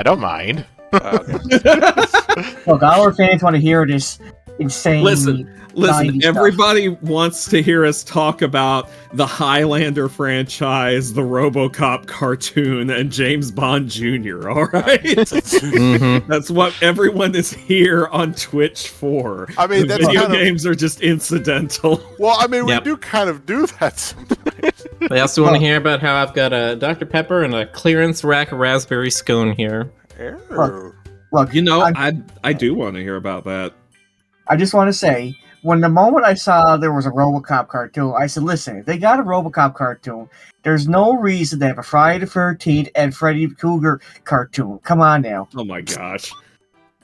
I don't mind. Okay. Look, our fans want to hear this insane. Listen, 90s everybody wants to hear us talk about the Highlander franchise, the RoboCop cartoon, and James Bond Jr., all right? Mhm. That's what everyone is here on Twitch for. I mean, The that's video kind of- games are just incidental. Well, I mean, Yep. we do kind of do that sometimes. They also want to hear about how I've got a Dr. Pepper and a clearance rack raspberry scone here. Look, You know, I do want to hear about that. I just want to say, when the moment I saw there was a RoboCop cartoon, I said, listen, if they got a RoboCop cartoon, there's no reason to have a Friday the 13th and Freddy Krueger cartoon. Come on now. Oh my gosh.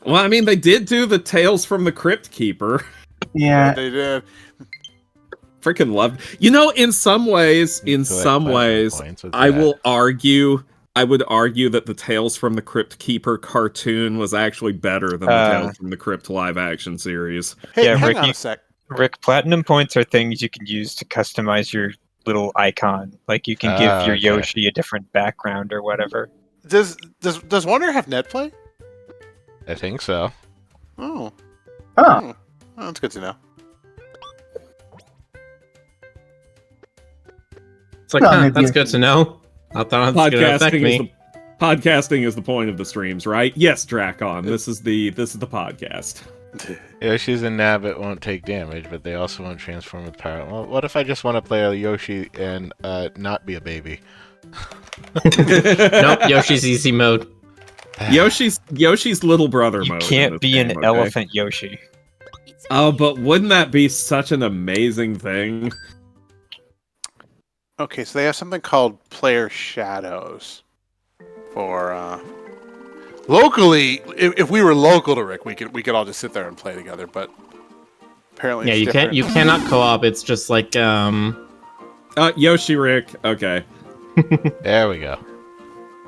Well, I mean, they did do the Tales from the Crypt Keeper. Yeah. They did. Freaking loved. You know, in some ways, I would argue that the Tales from the Crypt Keeper cartoon was actually better than the Tales from the Crypt live action series. Hey, Yeah, hang Rick, on you- a sec. Rick, platinum points are things you can use to customize your little icon. Like you can give your okay. Yoshi a different background or whatever. Does Wonder have net play? I think so. Oh, Huh. oh, that's good to know. It's like, Well, huh, maybe that's if- good to know. I thought it was going to affect me. Podcasting is the point of the streams, right? Yes, Dracon. This is the podcast. Yoshi's and Nabbit won't take damage, but they also won't transform with power. Well, what if I just want to play a Yoshi and not be a baby? Nope, Yoshi's easy mode. Yoshi's little brother You mode. in can't this be game, an okay? elephant Yoshi. Oh, but wouldn't that be such an amazing thing? Okay, so they have something called Player Shadows. For locally, if we were local to Rick, we could all just sit there and play together. But apparently, Yeah, it's you different. can't. You cannot co-op. It's just like Yoshi Rick. Okay. There we go.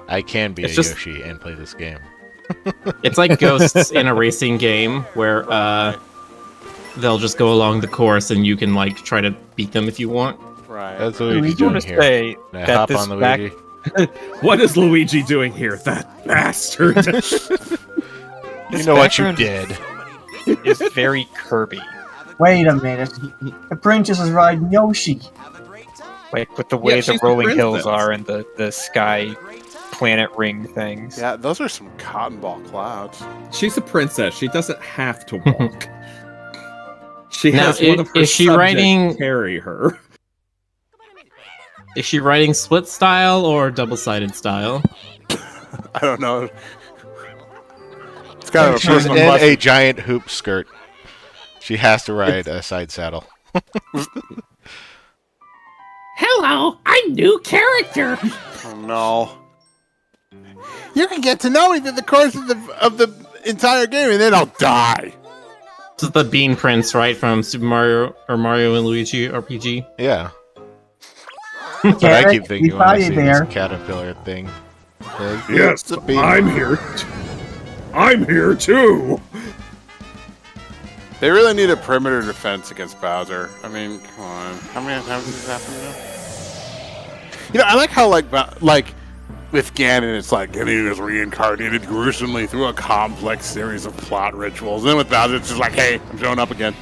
I can be It's a just- Yoshi and play this game. It's like Ghosts in a racing game where they'll just go along the course and you can like try to beat them if you want. Right. That's I Luigi just want doing to here. say Can I that hop this on back Luigi? What is Luigi doing here? That bastard. You know what you background did. is very Kirby. Wait a minute. The princess is riding Yoshi. Like with the way Yeah, the she's the rolling hills princess. are and the sky planet ring things. Yeah, those are some cotton ball clouds. She's a princess. She doesn't have to walk. She Now, has one of her is she subjects riding- carry her. Is she riding split style or double-sided style? I don't know. It's kind of a She's personal in question. a giant hoop skirt. She has to ride a side saddle. Hello, I'm new character. Oh no! You can get to know me through the course of the entire game, and then I'll die. This is the Bean Prince, right, from Super Mario or Mario and Luigi RPG? Yeah. That's what I Carrot, keep thinking we when I saw you see there. this caterpillar thing. Like, Yes, it's a bean. I'm here. I'm here too. They really need a perimeter defense against Bowser. I mean, come on. How many times has this happened now? You know, I like how like with Ganon, it's like Ganon is reincarnated gruesomely through a complex series of plot rituals. And then with Bowser, it's just like, hey, I'm showing up again.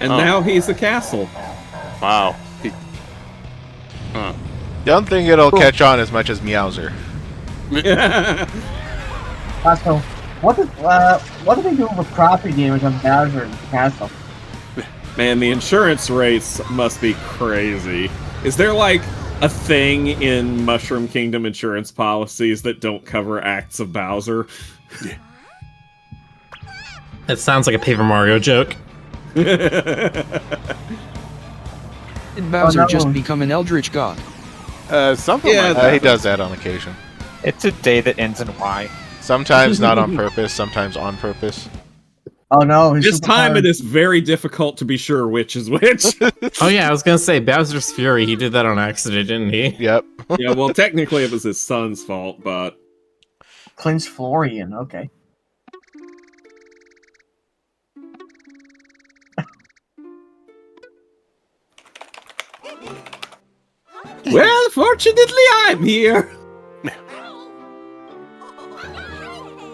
And Oh. now he's a castle. Wow. Don't think it'll catch on as much as Meowser. Also, what do they do with property damage on Bowser in the castle? Man, the insurance rates must be crazy. Is there like a thing in Mushroom Kingdom insurance policies that don't cover acts of Bowser? That sounds like a Paper Mario joke. Did Bowser no. just become an eldritch god? Something Yeah, like that. He does that on occasion. It's a day that ends in Y. Sometimes not on purpose, sometimes on purpose. Oh no! his This time superpower- it is very difficult to be sure which is which. Oh yeah, I was gonna say Bowser's Fury. He did that on accident, didn't he? Yep. Yeah, well, technically it was his son's fault, but Clint's Florian. Okay. well, fortunately I'm here.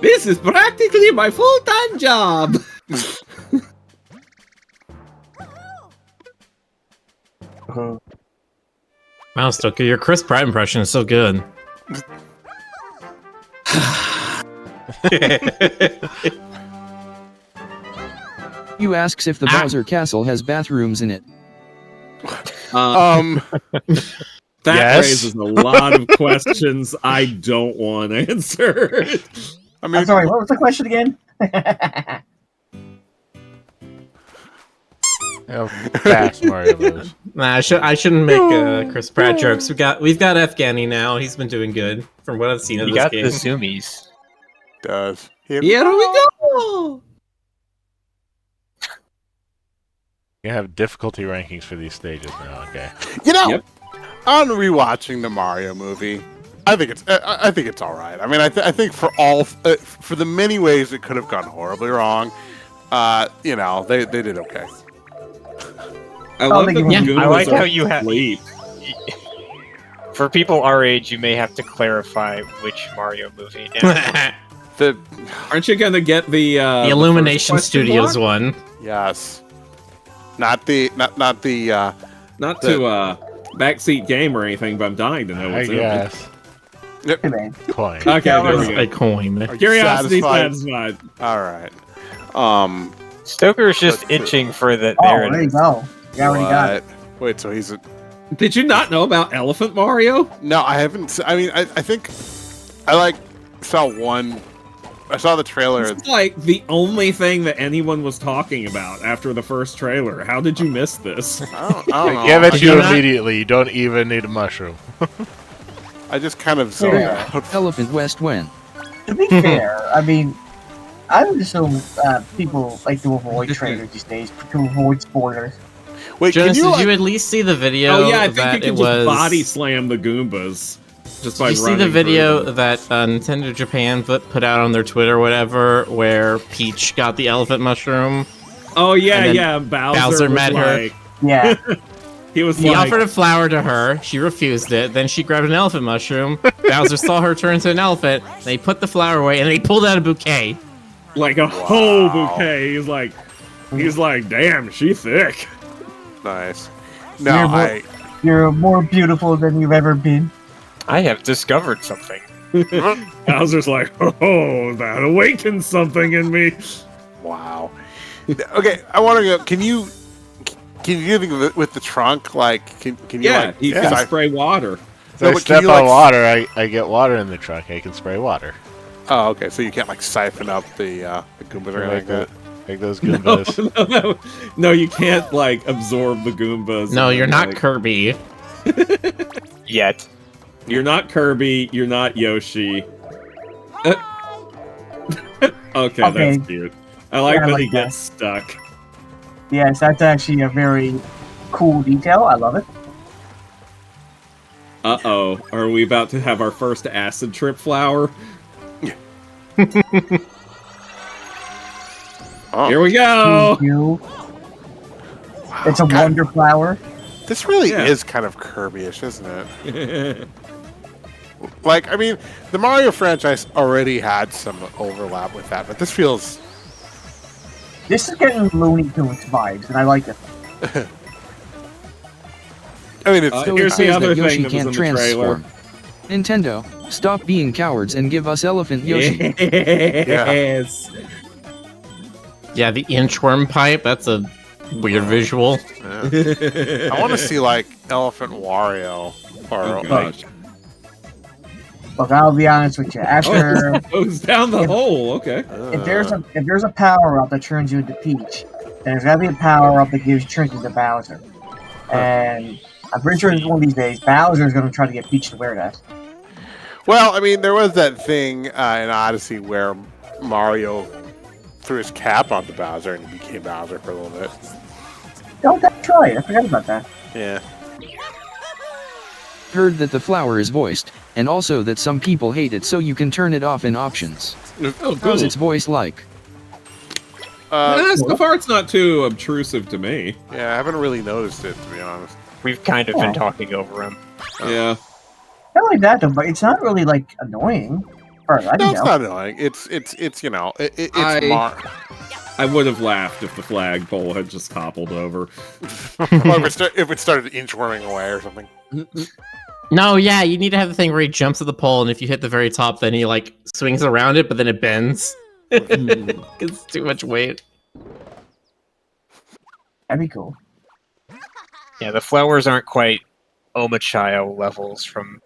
This is practically my full-time job. Wow, Stoker, your Chris Pratt impression is so good. You asks if the Bowser Castle has bathrooms in it. That Yes. raises a lot of questions I don't want answered. I mean, I'm sorry, what was the question again? How fast Mario moves. Nah, I shouldn't make Chris Pratt jokes. We've got Afghani now. He's been doing good from what I've seen of You this got game. the zoomies. does. Here we go. You have difficulty rankings for these stages now. Okay. You know, Yep. on rewatching the Mario movie, I think it's all right. I mean, I think for for the many ways it could have gone horribly wrong, you know, they did okay. I love think that you- the I like Goombas how are you have. asleep. For people our age, you may have to clarify which Mario movie. Now. The Aren't you gonna get the The Illumination first question Studios mark? one. yes, not the Not to backseat game or anything, but I'm dying to know I what's in it. guess. Hey, man. Coin. Okay, there we A go. coin. Are you Curiosity satisfied? satisfied. All right. Stoker's just Let's see. itching for the. Oh, There it there you is. go. You already got it. What? Wait, so he's a... Did you not know about Elephant Mario? No, I haven't. I mean, I think I saw one. I saw the trailer. It's like the only thing that anyone was talking about after the first trailer. How did you miss this? I don't know. Give it Are to you you not- immediately. You don't even need a mushroom. I just kind of zoned Yeah. out. Elephant West when? To be fair, I mean, I would assume people like to avoid trailers these days to avoid spoilers. Wait, Jonas, can you, did you at least see the video Oh yeah, I think that you it can just was... body slam the Goombas just by Did you see running the through video them. that Nintendo Japan put out on their Twitter or whatever, where Peach got the elephant mushroom? Oh yeah, and then yeah. Bowser Bowser was met her. like, Yeah. he was He like, offered a flower to her, she refused it, then she grabbed an elephant mushroom, Bowser saw her turn into an elephant, they put the flower away, and they pulled out a bouquet. like a whole bouquet. He's like, damn, she thick. nice. No, You're more beautiful than you've ever been. I have discovered something. Bowser's like, oh, that awakens something in me. Wow. Okay, I want to go. Can you do anything with the trunk? Like, can you Yeah, like? he Yeah. can spray water. So No, I but can step you, on like, water, I get water in the trunk. I can spray water. Oh, okay. So you can't like siphon up the Goombas or anything like that. Like those No, Goombas. no, you can't like absorb the Goombas. No, and, you're not like- Kirby. Yet. You're not Kirby. You're not Yoshi. Okay, Okay. that's cute. I like Yeah, I that like he gets stuck. Yes, that's actually a very cool detail. I love it. Uh-oh. Are we about to have our first acid trip flower? Oh, Here we go! Thank you. wow. It's a God, wonder flower. This really Yeah. is kind of Kirby-ish, isn't it? Like, I mean, the Mario franchise already had some overlap with that, but this feels. This is getting Looney Tunes vibes, and I like it. I mean, it's. So Here's it the says other that thing Yoshi that was can't in the trailer. transform. Nintendo, stop being cowards and give us Elephant Yoshi. Yes! Yeah, the inchworm pipe, that's a weird visual. I want to see like Elephant Wario or Oh, gosh. Look, I'll be honest with you. After Goes down the hole, okay. if there's a power up that turns you into Peach, then there's gotta be a power up that turns you into Bowser. And I'm pretty sure one of these days Bowser is gonna try to get Peach to wear that. Well, I mean, there was that thing in Odyssey where Mario threw his cap onto Bowser and he became Bowser for a little bit. Don't try it. I forgot about that. Yeah. Heard that the flower is voiced, and also that some people hate it so you can turn it off in options. Oh, How's cool. its voice like? So far, it's not too obtrusive to me. Yeah, I haven't really noticed it, to be honest. We've kind of Yeah. been talking over him. Yeah. Not like that though, but it's not really like annoying. Or, I No, don't it's know. not annoying. It's you know, it's I would have laughed if the flagpole had just toppled over. or if it started inchworming away or something. No, yeah, you need to have the thing where he jumps at the pole, and if you hit the very top, then he like swings around it, but then it bends. It's too much weight. That'd be cool. Yeah, the flowers aren't quite Omochio levels from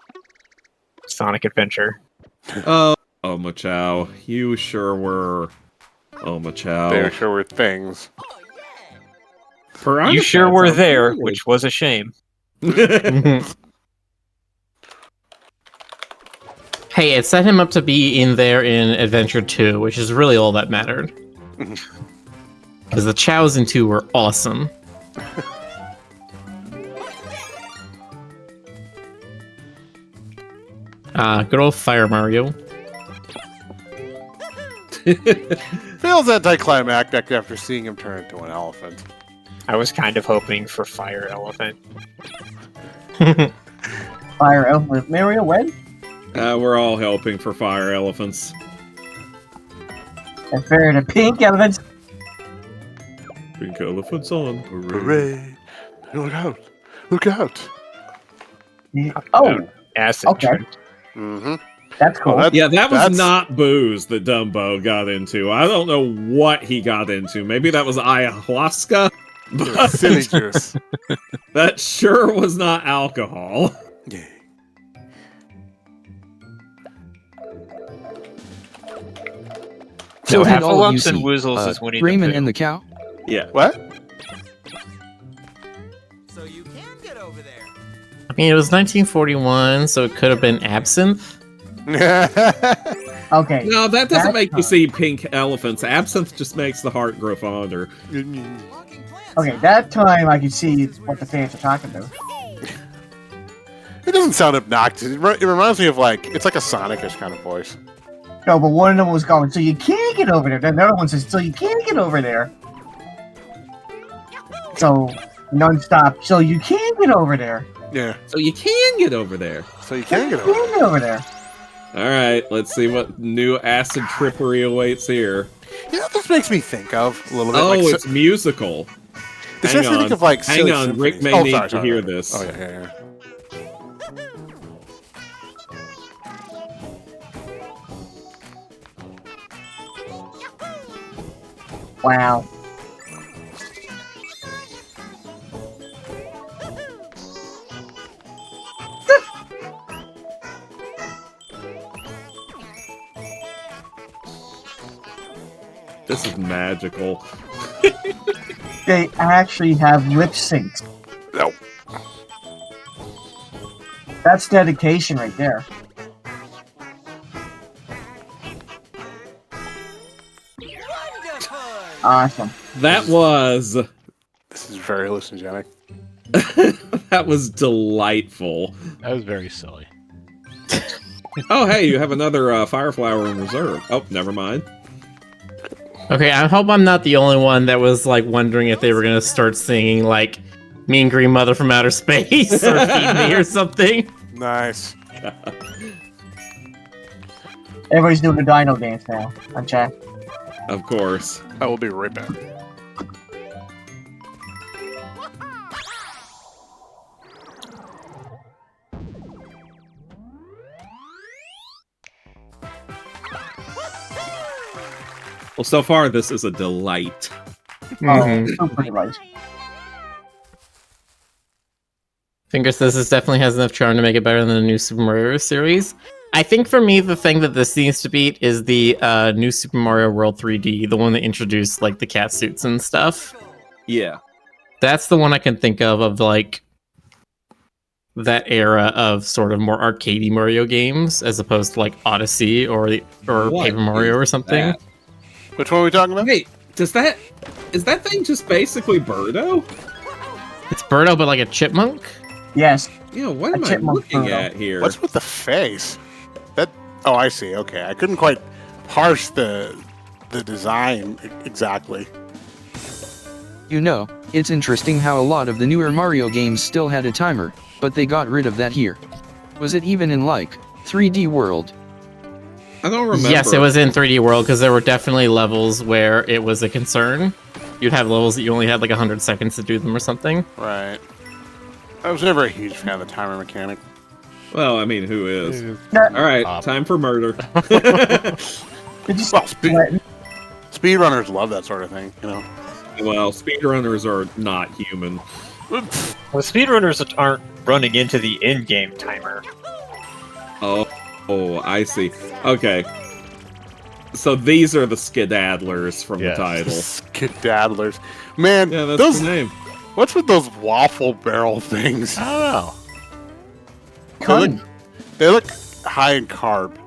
Sonic Adventure. Oh, Omochao, you sure were. Omochao. They sure were things. You sure were there, which was a shame. Hey, it set him up to be in there in Adventure 2, which is really all that mattered. Because the Chows in 2 were awesome. Good old Fire Mario. Feels anticlimactic after seeing him turn into an elephant. I was kind of hoping for Fire Elephant. Fire Elephant Mario, when? We're all helping for fire elephants. And fair to pink elephants. Pink elephants on parade. Hooray! Look out! Look out! Oh, Acid okay. trip. Mm-hmm. that's cool. Well, Yeah, that was that's- not booze that Dumbo got into. I don't know what he got into. Maybe that was ayahuasca, but Silly juice. that sure was not alcohol. Yeah. So No, did all of you Heffalumps and see, Woozles is Winnie Raymond the Pooh. and the cow? Yeah. What? So you can get over there. I mean, it was 1941, so it could have been absinthe. Okay. No, that doesn't That's make you not- see pink elephants. Absinthe just makes the heart grow fonder. Walking plants. Okay, that time I can see what the fans are talking about. It doesn't sound obnoxious. It reminds me of it's like a Sonic-ish kind of voice. No, but one of them was going, so you can't get over there. Then the other one says, so you can't get over there. So, non-stop, so you can get over there. Yeah. So you can get over there. So you So can you get over. can get over there. All right, let's see what new acid trippery awaits here. You know what this makes me think of a little bit? Oh, like, it's musical. this hang makes me think on. of like Hang silly on, Rick symphonies. may need to hear this. Oh yeah. Wow. This is magical. They actually have lip syncs. No. That's dedication right there. Wonderful. Awesome. That was This is very hallucinogenic. that was delightful. That was very silly. Oh, hey, you have another fire flower in reserve. Oh, never mind. Okay, I hope I'm not the only one that was like wondering if they were gonna start singing like "Mean Green Mother from Outer Space" or "Feed Me" or something. Nice. Everybody's doing the dino dance now on chat. Of course. I will be right back. Well, so far this is a delight. Mhm. Oh, so pretty right. Finger says this definitely has enough charm to make it better than the new Super Mario series. I think for me, the thing that this needs to beat is the new Super Mario World 3D, the one that introduced like the cat suits and stuff. Yeah. That's the one I can think of like that era of sort of more arcadey Mario games, as opposed to like Odyssey or What Paper Mario or is something. that? Which one are we talking about? Wait, is that thing just basically Birdo? It's Birdo, but like a chipmunk. Yes. Yeah, what A am I chipmunk looking Birdo. at here? What's with the face? Oh, I see. Okay, I couldn't quite parse the design exactly. You know, it's interesting how a lot of the newer Mario games still had a timer, but they got rid of that here. Was it even in like 3D World? I don't remember. Yes, it was in 3D World because there were definitely levels where it was a concern. You'd have levels that you only had like 100 seconds to do them or something. Right. I was never a huge fan of the timer mechanic. Well, I mean, who is? No, All right, time for murder. it just Well, speedrunners love that sort of thing, you know. Well, speedrunners are not human. Well, speedrunners aren't running into the in-game timer. Oh, I see. Okay. So these are the skedaddlers from the title. Skedaddlers. Man, Yeah, that's those, the name. what's with those waffle barrel things? I don't know. They look high in carb.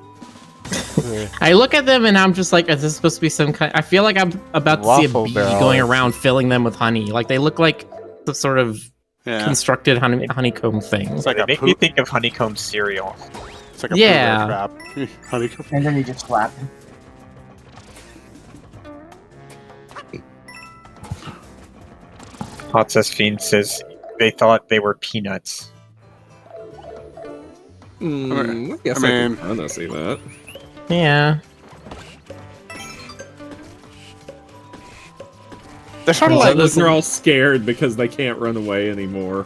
I look at them and I'm just like, is this supposed to be some kind? I feel like I'm about to see a Waffle bee barrel. going around filling them with honey. Like they look like the sort of Yeah. constructed honeycomb thing. It's like They a make me think of honeycomb cereal. It's like a Yeah. trap. Honeycomb. and then you just slap him. Hot Sauce Fiend says they thought they were peanuts. I guess I mean- can kinda see that. Yeah. They're sort of So like this- They're all scared because they can't run away anymore.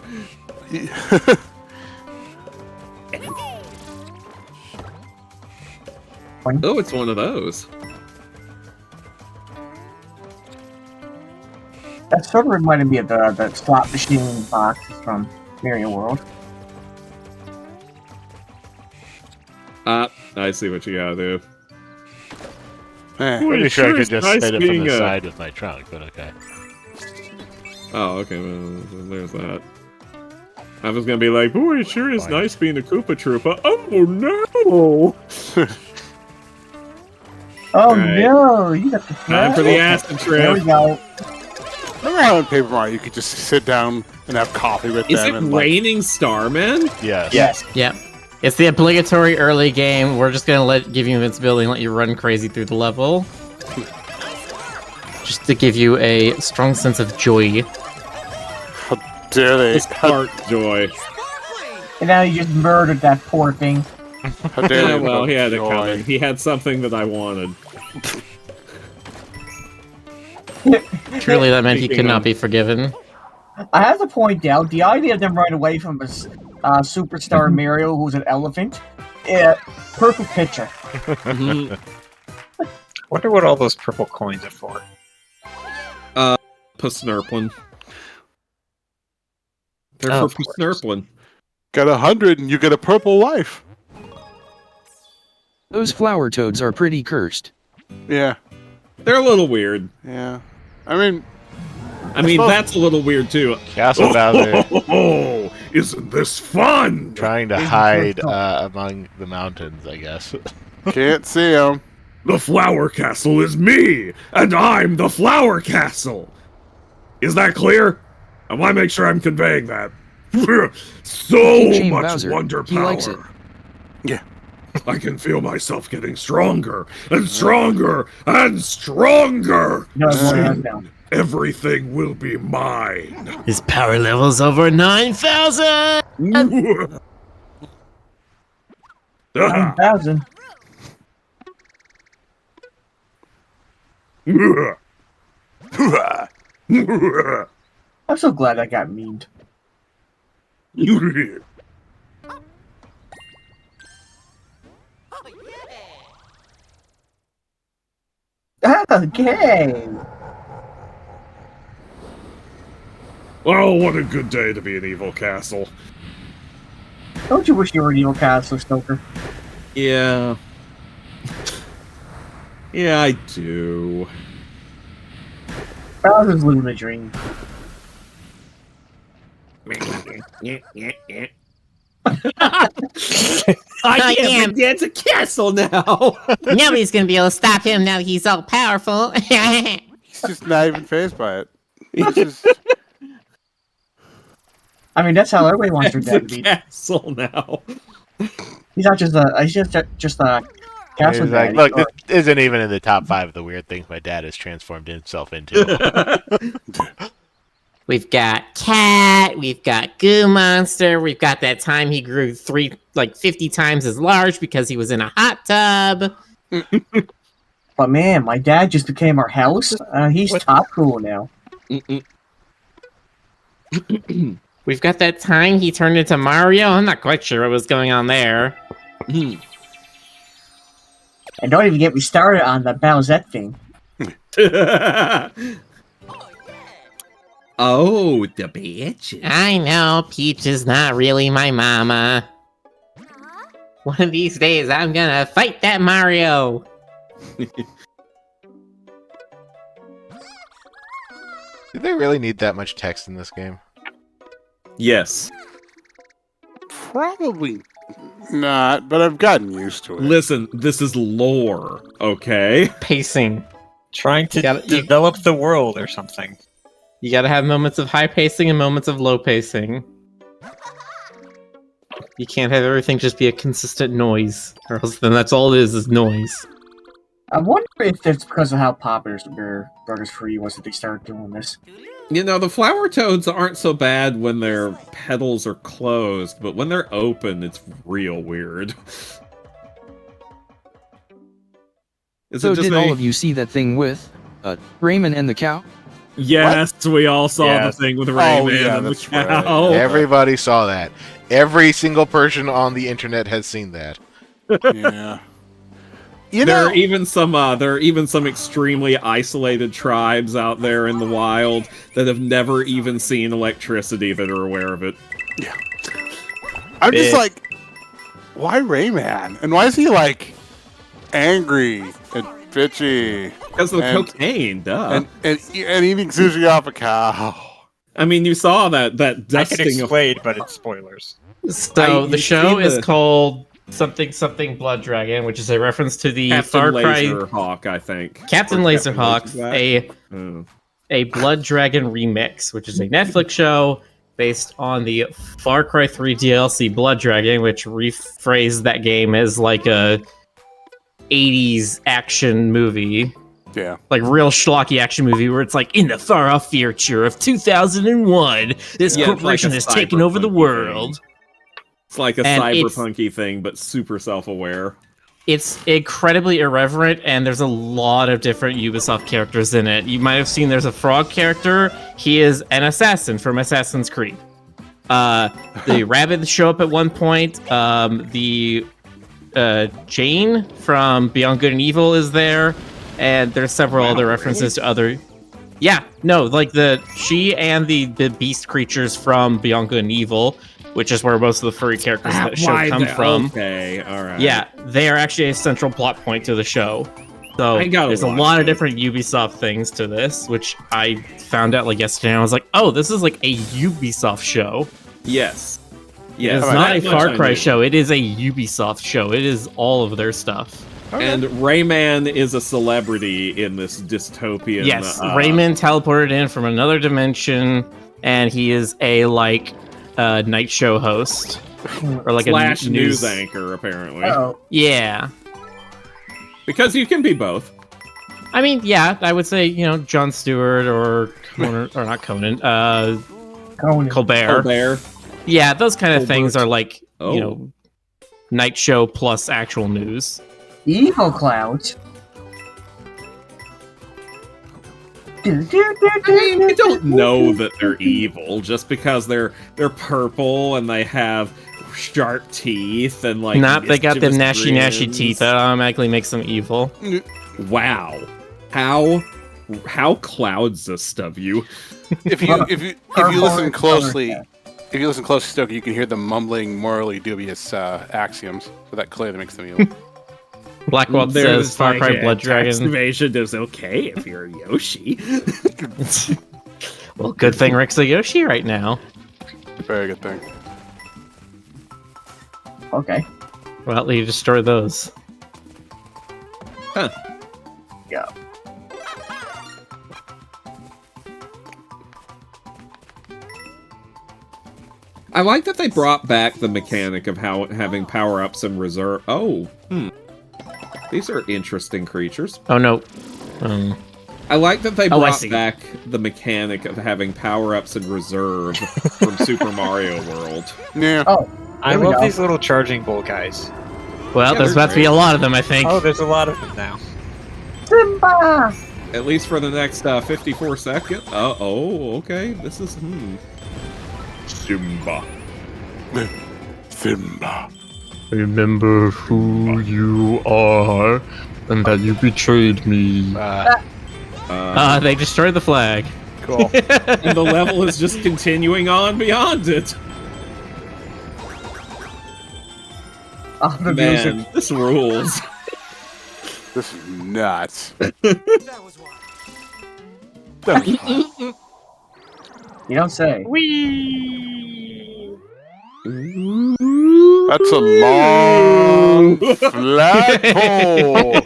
Oh, it's one of those. That sort of reminded me of the slot machine boxes from Mario World. I see what you gotta do. Eh. Pretty sure I sure could is just nice hit it from being the a- side with my trunk, but okay. Oh, okay, well, there's that. I was gonna be like, boy, it sure is Fine. nice being a Koopa Troopa. Oh no! Oh Right. no, you got the Time for the acid There we trip. go. Remember how in Paper Mario you could just sit down and have coffee with Is them it and like, raining Starmen? Yes. Yes. Yeah. It's the obligatory early game. We're just gonna give you invincibility and let you run crazy through the level. Just to give you a strong sense of joy. dare they? The spark joy. And now you just murdered that poor thing. How dare they? Well, he had it Joy. coming. He had something that I wanted. Truly, that meant he Speaking could not of- be forgiven. I have to point out the idea of them running away from a superstar Mario who's an elephant. Perfect picture. Mhm. Wonder what all those purple coins are for. Pasnurplin. They're Oh, for of course. Pasnurplin. Got 100 and you get a purple life. Those flower toads are pretty cursed. Yeah, They're a little weird. yeah. I mean, I mean, suppose- that's a little weird too. Castle Bowser Oh, isn't this fun? trying to hide among the mountains, I guess. can't see them. The Flower Castle is me, and I'm the Flower Castle. Is that clear? I want to make sure I'm conveying that. So Shame much Bowser. wonder He power. likes it. Yeah. I can feel myself getting stronger and stronger and stronger. No, it's one Uh, hands down. Everything will be mine. His power level's over 9,000! 9,000. I'm so glad I got memed. Okay. Oh, what a good day to be an evil castle. Don't you wish you were an evil Castle Stoker? Yeah. Yeah, I do. Bowser's living the dream. I can't get a castle now. Nobody's gonna be able to stop him now he's all powerful. He's just not even phased by it. He's just, I mean, that's how everybody wants their It's a dad to be. castle now. He's not just a. He's just a castle He's like, daddy. look, this isn't even in the top 5 of the weird things my dad has transformed himself into. We've got Cat, we've got Goo Monster, we've got that time he grew 50 times as large because he was in a hot tub. But man, my dad just became our house. He's top cool now. We've got that time he turned into Mario. I'm not quite sure what was going on there. And don't even get me started on the Bowsette thing. Oh, the bitch. I know, Peach is not really my mama. One of these days, I'm gonna fight that Mario. Do they really need that much text in this game? Yes. Probably not, but I've gotten used to it. Listen, this is lore, okay? Pacing. Trying to develop the world or something. You gotta have moments of high pacing and moments of low pacing. You can't have everything just be a consistent noise, or else then that's all it is noise. I wonder if that's because of how popular Burgers Free was that they started doing this. You know, the flower toads aren't so bad when their petals are closed, but when they're open, it's real weird. So did all of you see that thing with Raymond and the cow? Yes, we all saw the thing with Rayman yeah, and the that's right. cow. Everybody saw that. Every single person on the internet has seen that. Yeah. There are even some extremely isolated tribes out there in the wild that have never even seen electricity that are aware of it. Yeah. I'm just like, why Rayman? And why is he like angry and bitchy? Because of the cocaine, duh. And eating sushi off a cow. I mean, you saw that I can dusting explain, but it's spoilers. So the show is called something Blood Dragon, which is a reference to the Captain Far Cry Laserhawk, I think. Captain Laserhawk, a Blood Dragon remix, which is a Netflix show based on the Far Cry 3 DLC Blood Dragon, which rephrased that game as like a 80s action movie. Yeah. Like real schlocky action movie where it's like, in the far off future of 2001, this corporation has taken over the world. It's like a cyberpunky thing, but super self-aware. It's incredibly irreverent, and there's a lot of different Ubisoft characters in it. You might have seen there's a frog character. He is an assassin from Assassin's Creed. The rabbits show up at one point. The Jane from Beyond Good and Evil is there, and there's several other references to other. Yeah, no, like she and the beast creatures from Beyond Good and Evil, which is where most of the furry characters in that show come from. Okay, alright. Yeah, they are actually a central plot point to the show. So there's a lot of different Ubisoft things to this, which I found out like yesterday, and I was like, oh, this is like a Ubisoft show. Yes. Yeah, it's not a Far Cry show, it is a Ubisoft show. It is all of their stuff. Okay. And Rayman is a celebrity in this dystopian... Yes, Rayman teleported in from another dimension, and he is a, night show host. Or like a news anchor, apparently. Uh-oh. Yeah. Because you can be both. I mean, yeah, I would say, Jon Stewart or Conan, or not Conan, Colbert. Yeah, those kind of things are like, night show plus actual news. Evil clouds. I mean, we don't know that they're evil just because they're purple and they have sharp teeth and they got them gnashy teeth. That automatically makes them evil. Wow, how cloudsist of you. If you listen closely, Stoker, you can hear the mumbling, morally dubious axioms. So that clearly makes them evil. Blackwell says Far Cry Blood Dragon. Evasion is okay if you're Yoshi. Well, good thing Rick's a Yoshi right now. Very good thing. Okay. Well, you destroy those. Huh. Yeah. I like that they brought back the mechanic of having power-ups in reserve. Oh, these are interesting creatures. Oh, no. I like that they brought back the mechanic of having power-ups in reserve from Super Mario World. Yeah. Oh, I love these little charging bull guys. Well, Yeah, there's they're about to be a lot of them, I think. Oh, there's a lot of them now. Simba! At least for the next 54 seconds. Oh, okay. This is Simba. Simba. Remember who you are and that you betrayed me. They destroyed the flag. Cool. And the level is just continuing on beyond it. Oh, the Man, music. this rules. This is nuts. That was why. You don't say. Whee! That's a long flagpole.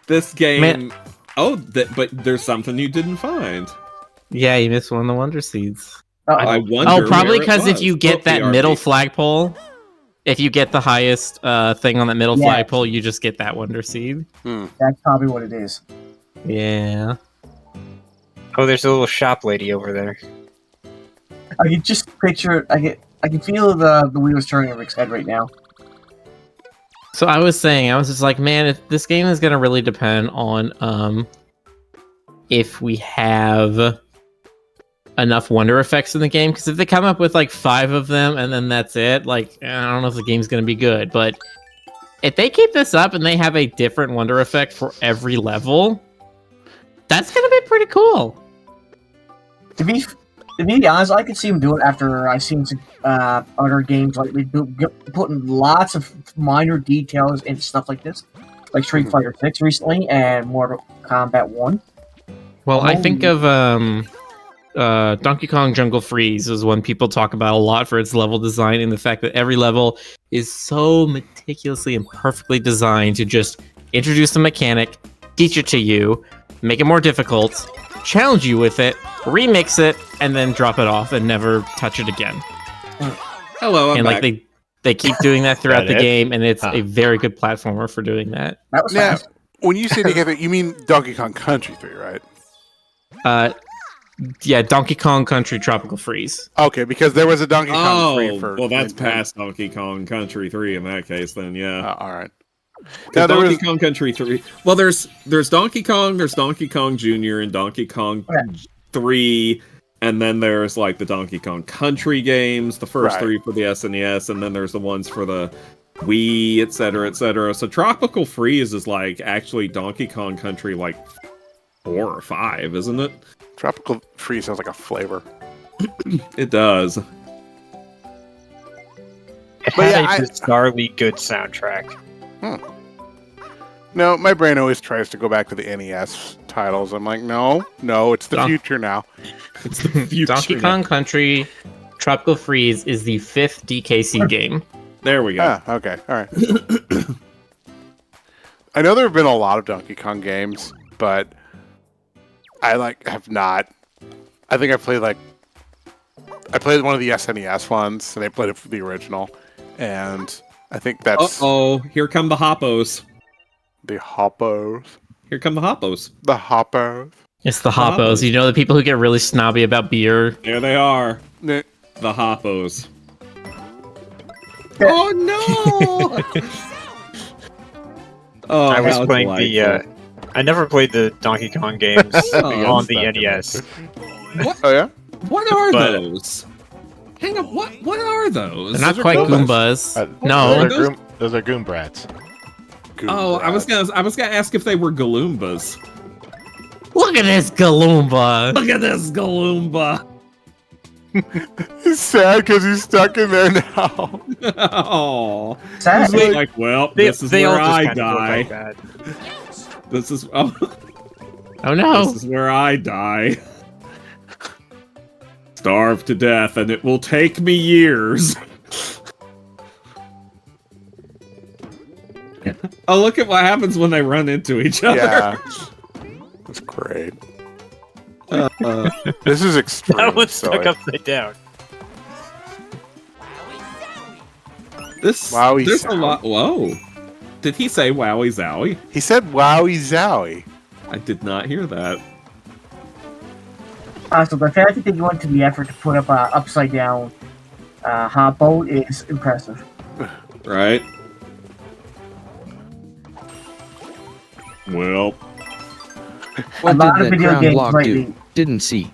This game. Man. Oh, but there's something you didn't find. Yeah, you missed one of the Wonder Seeds. I Uh-oh. wonder. Oh, probably where it because if was. you get that BRB. middle flagpole, if you get the highest thing on that middle Yeah. flagpole, you just get that Wonder Seed. That's probably what it is. Yeah. Oh, there's a little shop lady over there. I can just picture it. I can feel the wheels turning in Rick's head right now. So I was just like, man, if this game is gonna really depend on if we have enough wonder effects in the game, because if they come up with like 5 of them and then that's it, like I don't know if the game's gonna be good. But if they keep this up and they have a different wonder effect for every level, that's gonna be pretty cool. To be honest, I could see him do it after I've seen some other games like putting lots of minor details into stuff like this, like Street Fighter 6 recently and Mortal Kombat 1. Well, I think of Donkey Kong Jungle Freeze is one people talk about a lot for its level design and the fact that every level is so meticulously and perfectly designed to just introduce a mechanic, teach it to you, make it more difficult, challenge you with it, remix it, and then drop it off and never touch it again. Hello, I'm And back. like they keep doing that throughout the That it? game, and it's a very good platformer for doing that. That was Now, fast. when you say together, you mean Donkey Kong Country 3, right? Yeah, Donkey Kong Country Tropical Freeze. Okay, because there was a Donkey Kong 3 for. well, that's Nintendo. past Donkey Kong Country 3 in that case, then, yeah. All right. Now, Now, there Donkey was, Kong Country 3. Well, there's Donkey Kong, there's Donkey Kong Jr. and Donkey Kong 3, and then there's like the Donkey Kong Country games, the first Right. 3 for the SNES, and then there's the ones for the Wii, etc., etc. So Tropical Freeze is like actually Donkey Kong Country like 4 or 5, isn't it? Tropical Freeze sounds like a flavor. It does. It But had yeah, a bizarrely good soundtrack. No, my brain always tries to go back to the NES titles. I'm like, no, it's the future now. It's the future. Donkey Kong Country Tropical Freeze is the 5th DKC game. There we go. Ah, okay, all right. I know there have been a lot of Donkey Kong games, but I have not. I think I played one of the SNES ones, and I played it for the original, and I think that's Uh-oh, here come the Hoppos. the Hoppos. Here come the Hoppos. The Hoppos. It's the Hoppos. Hoppos. You know, the people who get really snobby about beer. There they are. Nah. The Hoppos. Oh no! Oh, I was how playing delightful. I never played the Donkey Kong games on the NES. Oh yeah. What are But- those? Hang on, what are those? They're not Those are quite Goombas. Goombas. No. Those are Goombrats. Oh, I was gonna ask if they were Galoomba's. Look at this Galoomba. Look at this Galoomba! He's sad because he's stuck in there now. Oh, Sad. he's like, well, this is they all where just I kind of look die. like that. This is Oh no. this is where I die. Starve to death, and it will take me years. Oh, look at what happens when they run into each other. Yeah. That's great. This is extreme. That one's stuck silly. upside down. This Wowie there's a zowie. lot. Whoa! Did he say "wowie zowie"? He said "wowie zowie." I did not hear that. So the fact that they went to the effort to put up a upside down Hot Boat is impressive. Right? Well, What lot did of that video crown games block lately. do? Didn't see.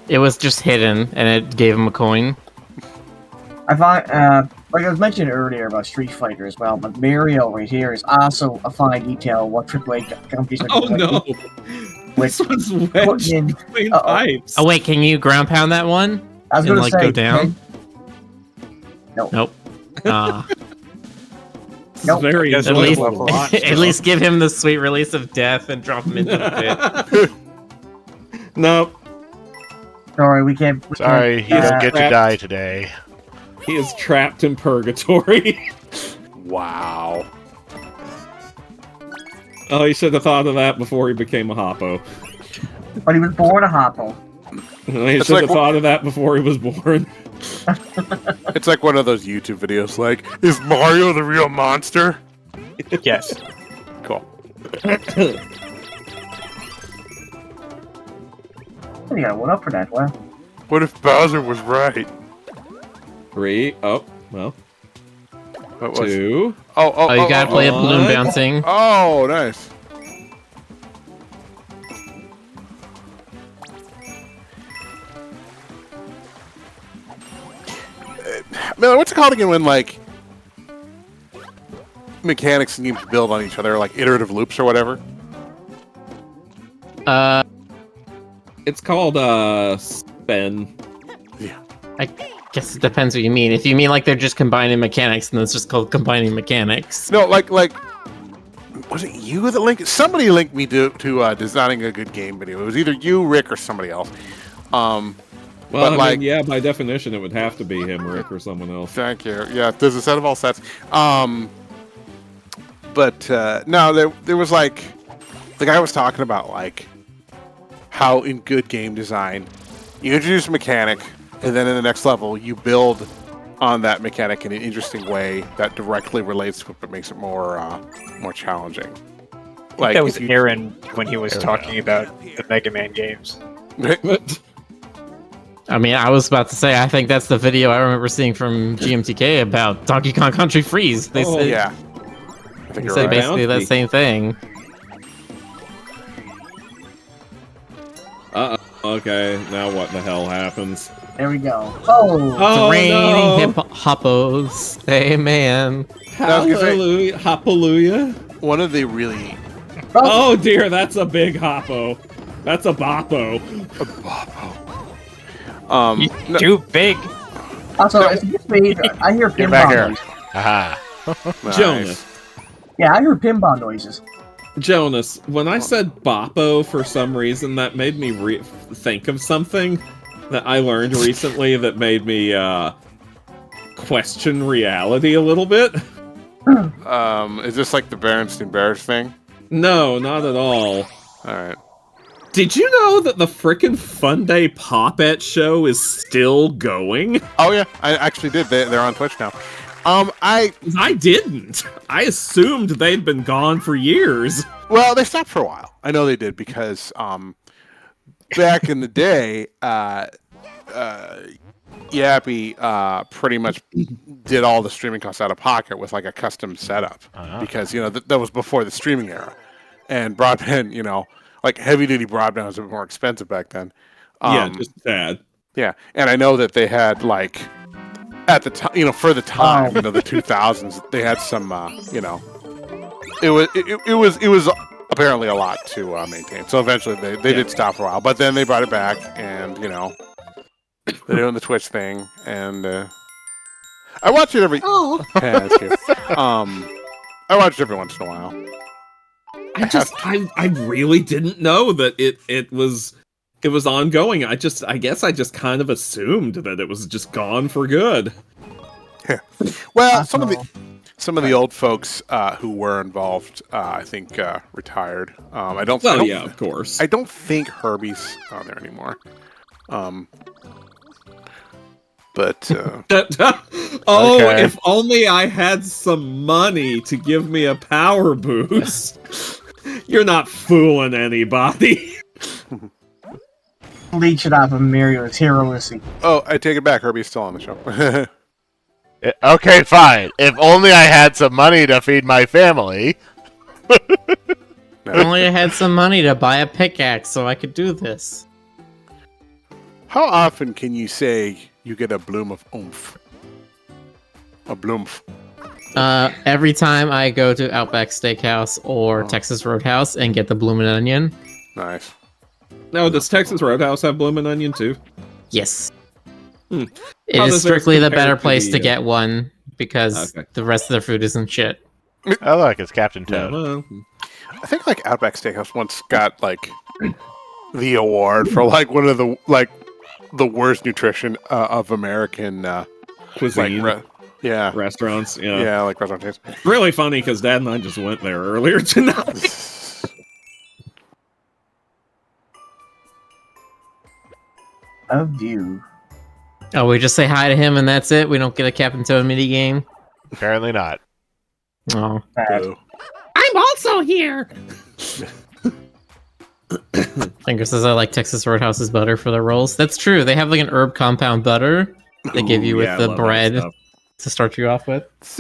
It was just hidden, and it gave him a coin. I find, like I was mentioning earlier about Street Fighter as well, but Mario right here is also a fine detail what AAA companies are oh doing. no! With This one's wedged putting in- between Uh-oh. pipes. Oh wait, can you ground pound that one? I was And, gonna like, say, go down? Nope. This is Nope. very At At least, enjoyable to watch, at though. least give him the sweet release of death and drop him into the pit. Nope. sorry, we can't. Sorry, you don't get to Trapped. die today. He is trapped in purgatory. Wow. Oh, he should have thought of that before he became a Hoppo. But he was born a Hoppo. He It's should like have wh- thought of that before he was born. It's like one of those YouTube videos like, is Mario the real monster? Yes. Cool. You got one up for that, well. What if Bowser was right? 3. Oh, well. What was 2. Oh, you gotta play a balloon What? bouncing. Oh, nice. Miller, what's it called again when, like, mechanics need to build on each other, like iterative loops or whatever? It's called, Spin. I guess it depends what you mean. If you mean like they're just combining mechanics, then it's just called combining mechanics. No, like, was it you that linked? Somebody linked me to designing a good game video. It was either you, Rick, or somebody else. Well, But, I like- mean, yeah, by definition, it would have to be him, Rick, or someone else. Thank you. Yeah, there's a set of all sets. But no, there was like the guy was talking about like how in good game design you introduce a mechanic and then in the next level you build on that mechanic in an interesting way that directly relates to it but makes it more challenging. Like That was if you- Aaron when he was talking about the Mega Man games. I mean, I was about to say, I think that's the video I remember seeing from GMTK about Donkey Kong Country Freeze. They Oh, said, yeah. I think they you're said right. basically that Bounty. same thing. Okay, now what the hell happens? There we go. Oh! Oh, Raining no! hip hoppos. Amen. I was gonna say- Hallelujah! Hallelujah! One of the really Oh dear, that's a big hoppo. That's a boppo. He's no, too big. Also, it's just me. I hear Get back pinball here. noises. Aha. nice. Jonas. Yeah, I hear pinball noises. Jonas, when I said boppo for some reason, that made me think of something that I learned recently that made me question reality a little bit. Is this like the Berenstain Bears thing? No, not at all. All right. Did you know that the frickin' Fun Day Pop-Et show is still going? Oh yeah, I actually did. They're on Twitch now. I didn't. I assumed they'd been gone for years. Well, they stopped for a while. I know they did because back in the day, Yappy pretty much did all the streaming costs out of pocket with like a custom setup because that was before the streaming era, and broadband, like heavy duty broadband was a bit more expensive back then. Yeah, just sad. Yeah, and I know that they had like at the time, for the time, the 2000s, they had some, it was apparently a lot to maintain. So eventually they did stop for a while, but then they brought it back, and they're doing the Twitch thing, and I watch it every. Oh, yeah, that's cute. I watch it every once in a while. I really didn't know that it was ongoing. I guess I just kind of assumed that it was just gone for good. Yeah. Well, some of the old folks who were involved, I think, retired. I don't. Yeah, of course. I don't think Herbie's on there anymore. But oh, Okay. if only I had some money to give me a power boost. You're not fooling anybody. leech it off of Mario's heroism. Oh, I take it back. Herbie's still on the show. Okay, fine. If only I had some money to feed my family. If only I had some money to buy a pickaxe so I could do this. How often can you say you get a bloom of oomph? A bloomf. Every time I go to Outback Steakhouse or Texas Roadhouse and get the bloomin' onion. Nice. No, does Texas Roadhouse have bloomin' onion too? Yes. Hmm. It How is does theirs strictly the compare better to place the, to get one because Okay. the rest of their food isn't shit. Oh, look, it's Captain Yeah, Toad. well, I think like Outback Steakhouse once got like the award for like one of the worst nutrition of American cuisine yeah restaurants. yeah like restaurant taste. Really funny because Dad and I just went there earlier tonight. A view. Oh, we just say hi to him and that's it? We don't get a Captain Toad mini game? Apparently not. Oh. Bad. Boo. I'm also here! Finger says I like Texas Roadhouse's butter for their rolls. That's true. They have like an herb compound butter they give you Ooh, with yeah, I the love that bread stuff. to start you off with. It's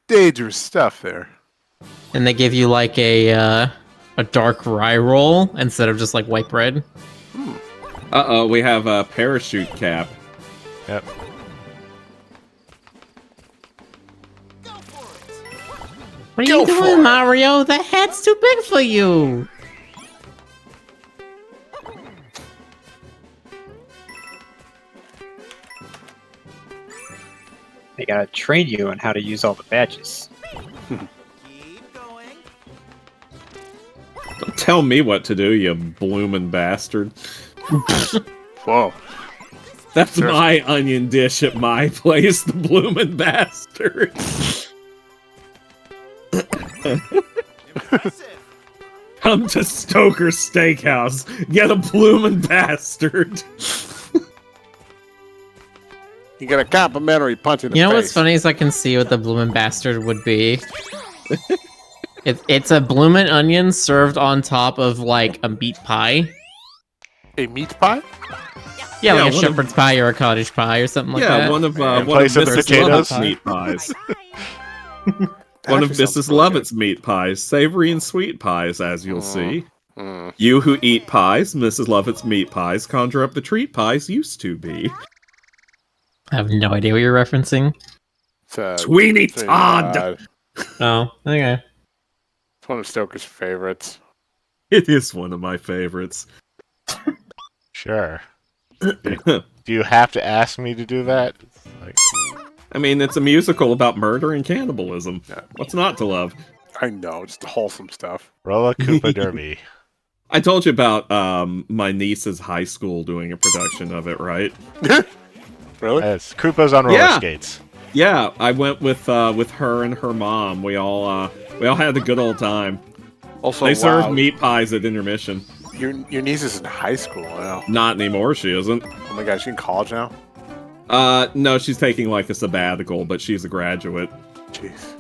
dangerous stuff there. And they give you like a dark rye roll instead of just like white bread. Uh-oh, we have a parachute cap. Yep. Go for it. What are Go you for doing, it. Mario? That hat's too big for you! They gotta train you on how to use all the badges. Keep going. Don't tell me what to do, you bloomin' bastard. Whoa. That's my onion dish at my place, the bloomin' bastard. Impressive. Come to Stoker Steakhouse. Get a bloomin' bastard. You get a complimentary punch in the You know face. what's funny is I can see what the bloomin' bastard would be. It's a bloomin' onion served on top of like a meat pie. A meat pie? Yeah, like a one of- shepherd's pie or a cottage pie or something like Yeah, that. one of In one of place of the Mrs. potatoes? Lovett's meat pies. One of Actually sounds Mrs. really Lovett's meat pies, savory and sweet pies, as you'll see. good. Mm. You who eat pies, Mrs. Lovett's meat pies, conjure up the treat pies used to be. I have no idea what you're referencing. It's, Sweeney it's, Todd! Oh, okay. it's one of Stoker's favorites. It is one of my favorites. Sure. Do you have to ask me to do that? It's like, I mean, it's a musical about murder and cannibalism. Yeah. What's not to love? I know, just wholesome stuff. roll a Koopa Derby. I told you about my niece's high school doing a production of it, right? Really? It's Koopas on roller Yeah. skates. Yeah, I went with her and her mom. We all had a good old time. Also, They wow, served meat pies at intermission. Your niece is in high school now. Not anymore, she isn't. Oh my god, she's in college now? No, she's taking like a sabbatical, but she's a graduate. Jeez.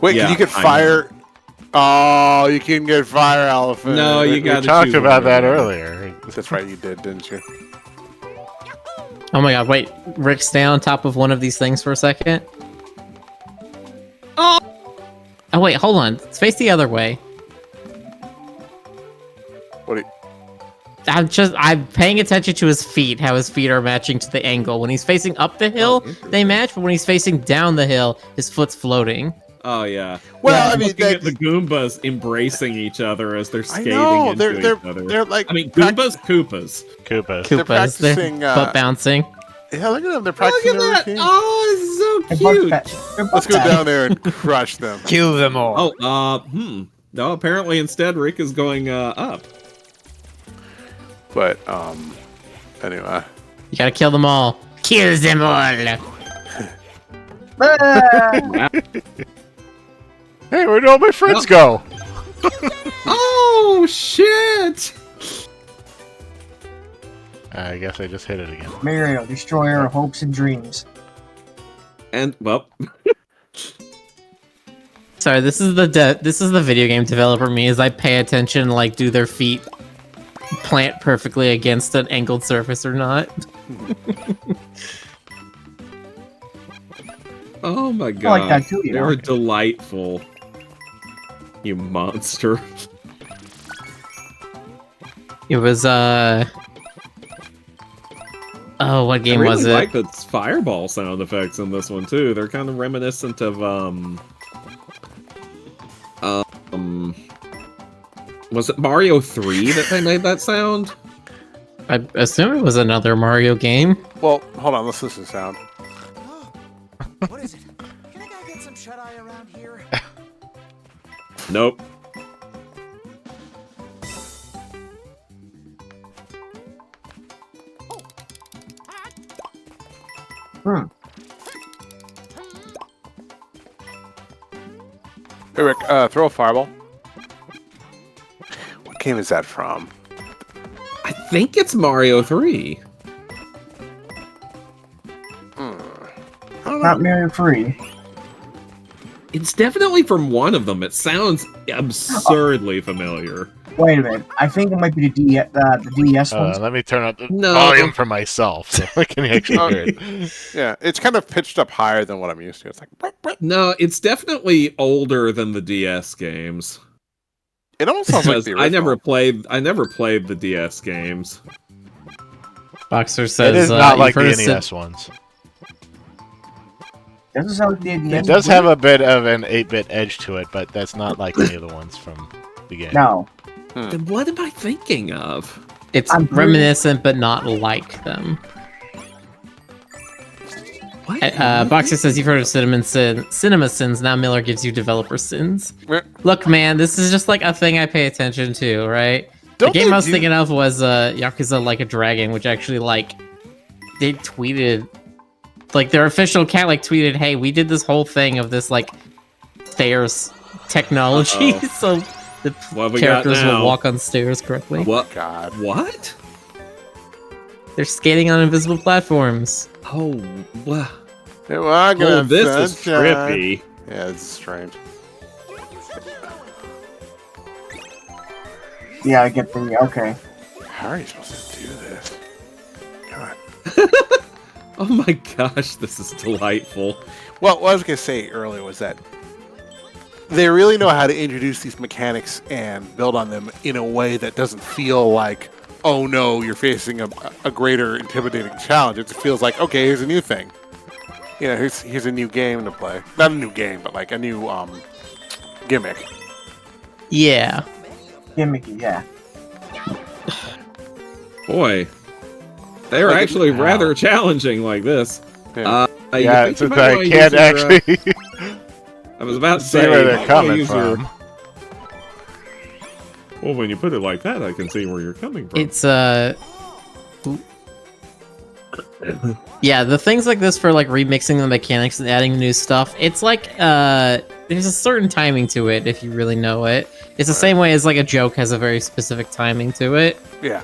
Wait, Yeah, can you get I fire? Oh, you can get fire elephant. No, you We gotta talked choose about one. that earlier. That's right, you did, didn't you? Oh my god, wait. Rick, stay on top of one of these things for a second. Oh, wait, hold on. It's face the other way. What? I'm paying attention to his feet, how his feet are matching to the angle. When he's facing up the hill, they match, but when he's facing down the hill, his foot's floating. Oh yeah. Well, I'm I mean, looking at the Goombas embracing each other as they're I skating know into they're each other. they're like. I mean, Goombas, Koopas. Koopas. They're Koopas, practicing, they're butt bouncing. Yeah, look at them. They're Look practicing at their that! routine. Oh, it's so They're cute. butt Let's go fat. down there and crush them. Kill them all. Oh, No, apparently instead Rick is going up. But anyway. You gotta kill them all. Kill them all. Ah! Hey, where'd all my friends go? Oh shit! I guess I just hit it again. Mario, destroyer of hopes and dreams. And well, Sorry, this is the video game developer me as I pay attention, like do their feet plant perfectly against an angled surface or not. Oh my I god. like that too, you know. You're delightful. You monster. It was oh, what game I really was it? like the fireball sound effects in this one too. They're kind of reminiscent of was it Mario 3 that they made that sound? I assume it was another Mario game. Well, hold on. Let's listen to sound. What is it? Can I go get some shut-eye around here? Nope. Hey, Rick, throw a fireball. What game is that from? I think it's Mario 3. Not Mario 3. It's definitely from one of them. It sounds absurdly familiar. Wait a minute. I think it might be the DS one. Let me turn up the No. volume for myself so I can actually hear it. Yeah, it's kind of pitched up higher than what I'm used to. It's like, No, it's definitely older than the DS games. it almost sounds like the original. I never played the DS games. Boxer says It is not like the you've heard of NES ones. Doesn't sound like the NES. It does have a bit of an 8-bit edge to it, but that's not like any of the ones from the game. No. Then what am I thinking of? It's I'm pretty- reminiscent, but not like them. What? Boxer says you've heard of Cinema Sins. Now Miller gives you developer sins. Meh. Look, man, this is just like a thing I pay attention to, right? Don't the game they I was do- thinking of was Yakuza Like a Dragon, which actually they tweeted, their official account tweeted, "Hey, we did this whole thing of this stairs technology, Uh-oh. so the What have we got characters now? will walk on stairs correctly." What? God. What? They're skating on invisible platforms. Oh, wow. Well, I'm gonna Oh, this is sunshine. trippy. Yeah, it's strange. Yeah, I get the... Okay. How are you supposed to do this? God. Oh my gosh, this is delightful. Well, what I was going to say earlier was that they really know how to introduce these mechanics and build on them in a way that doesn't feel like, oh no, you're facing a greater intimidating challenge. It feels like, okay, here's a new thing. You know, here's a new game to play. Not a new game, but like a new gimmick. Yeah. Gimmicky, yeah. Boy, they're Like, actually rather challenging like this. Yeah. You Yeah, think you since might I wanna can't use your, actually I was about to see say, where you they're might wanna coming use your- from. Well, when you put it like that, I can see where you're coming from. It's yeah, the things like this for remixing the mechanics and adding new stuff, it's there's a certain timing to it if you really know it. It's the same way as a joke has a very specific timing to it. Yeah.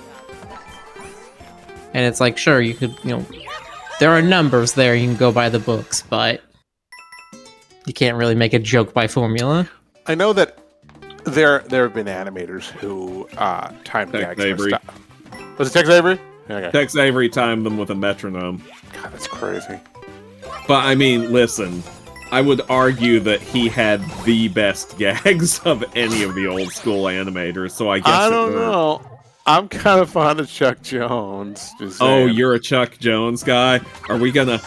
And it's sure, you could, there are numbers there, you can go by the books, but you can't really make a joke by formula. I know that there have been animators who time Tex gags their Avery. stuff. Was it Tex Avery? Okay. Tex Avery timed them with a metronome. God, that's crazy. But I mean, listen, I would argue that he had the best gags of any of the old school animators, so I guess I it don't would- know. I'm kind of fond of Chuck Jones. Just Oh, saying. you're a Chuck Jones guy. Are we gonna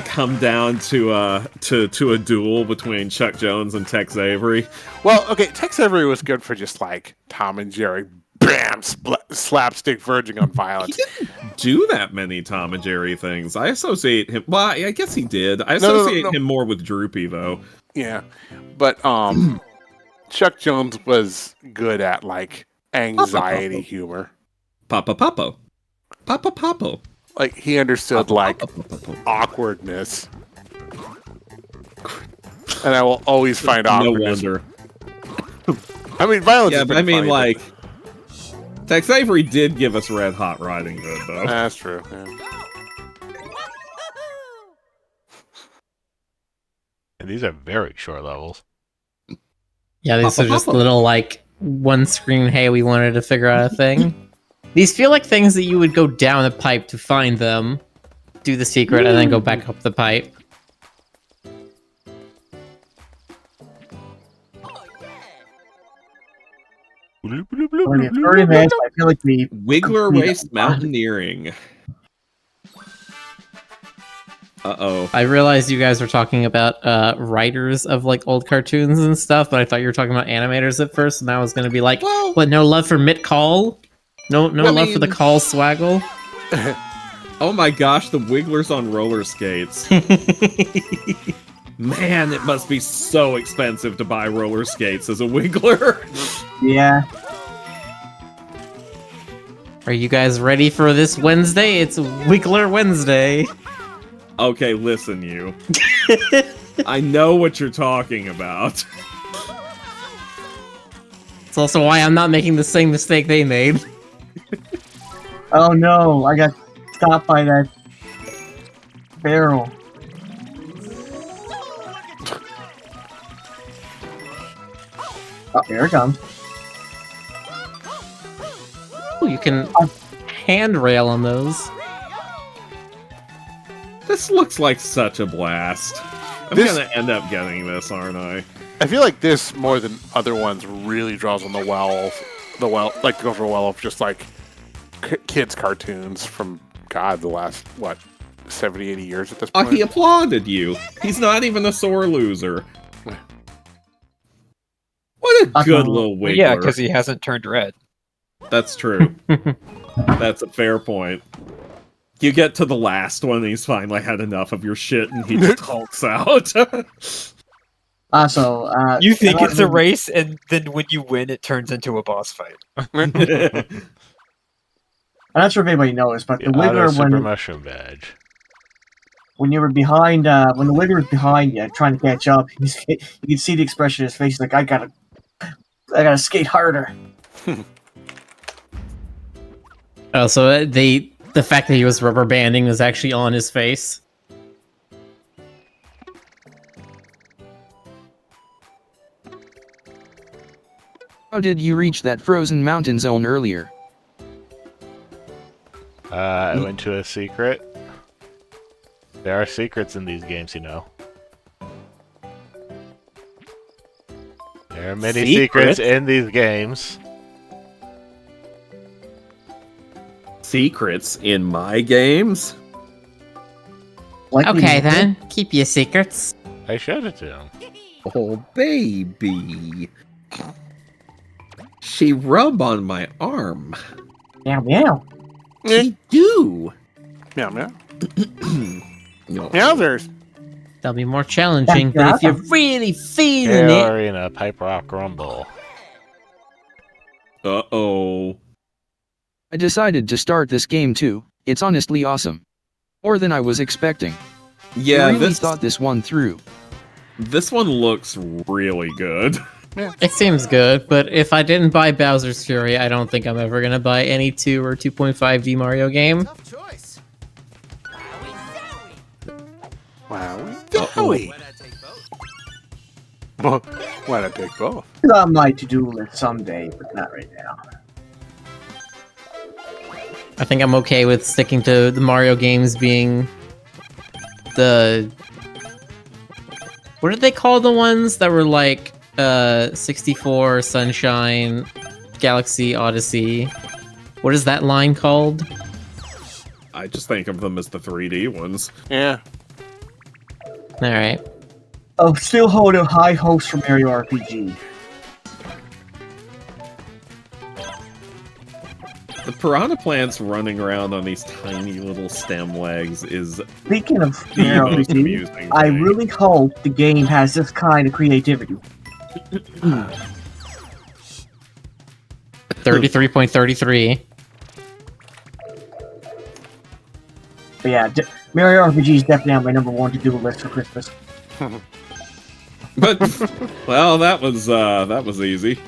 come down to a duel between Chuck Jones and Tex Avery? Well, okay, Tex Avery was good for just Tom and Jerry, bam, slapstick verging on He violence. didn't do that many Tom and Jerry things. I associate him. Well, I guess he did. I No. associate him more with Droopy though. Yeah, but Chuck Jones was good at anxiety humor. Papa Papo. Papa Papo. He understood Papa, Papo. awkwardness, and I will always find No awkwardness. wonder. I mean, violence. Yeah, has but been I mean, funny, Tex Avery did give us Red Hot Riding Hood, but- though. that's true. Yeah. And these are very short levels. Yeah, these Papa are just Papa. little one screen, hey, we wanted to figure out a thing. These feel like things that you would go down a pipe to find them, do the secret, and then go back up the pipe. Only 30 minutes, I feel like we... Wiggler Waste Mountaineering. Uh-oh. I realized you guys were talking about writers of like old cartoons and stuff, but I thought you were talking about animators at first, and I was going to be like, Well, what, no love for Mitt Call? No love for the Call Swaggle? Oh my gosh, the Wigglers on roller skates. Man, it must be so expensive to buy roller skates as a Wiggler. Yeah. Are you guys ready for this Wednesday? It's Wiggler Wednesday. Okay, listen, you. I know what you're talking about. It's also why I'm not making the same mistake they made. Oh no, I got stopped by that barrel. Oh, here it comes. Ooh, you can handrail on those. This looks like such a blast. I'm gonna end up getting this, aren't I? I feel like this, more than other ones, really draws on the well, like to go for a well of just like kids' cartoons from, God, the last, what, 70, 80 years at this point? He applauded you. He's not even a sore loser. What a good little Wiggler. Yeah, because he hasn't turned red. That's true. That's a fair point. You get to the last one, and he's finally had enough of your shit, and he just hulks out. Also, you think it's a race, and then when you win, it turns into a boss fight. I'm not sure if anybody knows, but the Wiggler, Super Mushroom Badge. when you were behind, when the Wiggler was behind you, trying to catch up, you can see the expression in his face. He's like, I gotta skate harder. Oh, so the fact that he was rubber banding was actually on his face. How did you reach that frozen mountain zone earlier? I went to a secret. There are secrets in these games, you know. There are many secrets in these games. Secrets in my games? Okay then, keep your secrets. I showed it to him. Oh, baby. She rubbed on my arm. Meow meow. She do. Meow meow. No. Meowsers. They'll be more challenging, but if you're really feeling You're it... in a Pipe Rock Rumble. Uh-oh. I decided to start this game too. It's honestly awesome. More than I was expecting. Yeah, I really thought this one through. This one looks really good. It seems good, but if I didn't buy Bowser's Fury, I don't think I'm ever gonna buy any 2 or 2.5D Mario game. Tough choice. Wowie Wowie. Why not take both? Why not take both? It's on my to-do list someday, but not right now. I think I'm okay with sticking to the Mario games being the... What did they call the ones that were like 64, Sunshine, Galaxy, Odyssey? What is that line called? I just think of them as the 3D ones. Yeah. Alright. Oh, still hold a high hopes for Mario RPG. The piranha plants running around on these tiny little stem legs is Speaking of the Mario most RPG, amusing I thing. really hope the game has this kind of creativity. 33.33. But yeah, Mario RPG is definitely on my #1 to-do list for Christmas. But well, that was easy.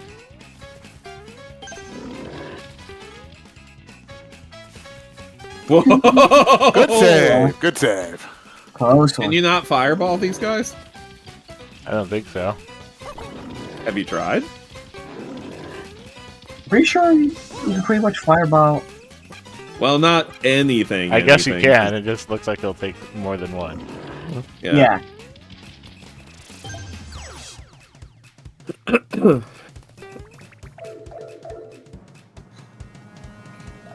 Whoa! Good save. Good save. Close one. Can you not fireball these guys? I don't think so. Have you tried? Pretty sure you can pretty much fireball Well, not anything. I guess you anything. can. It just looks like it'll take more than one. Yeah.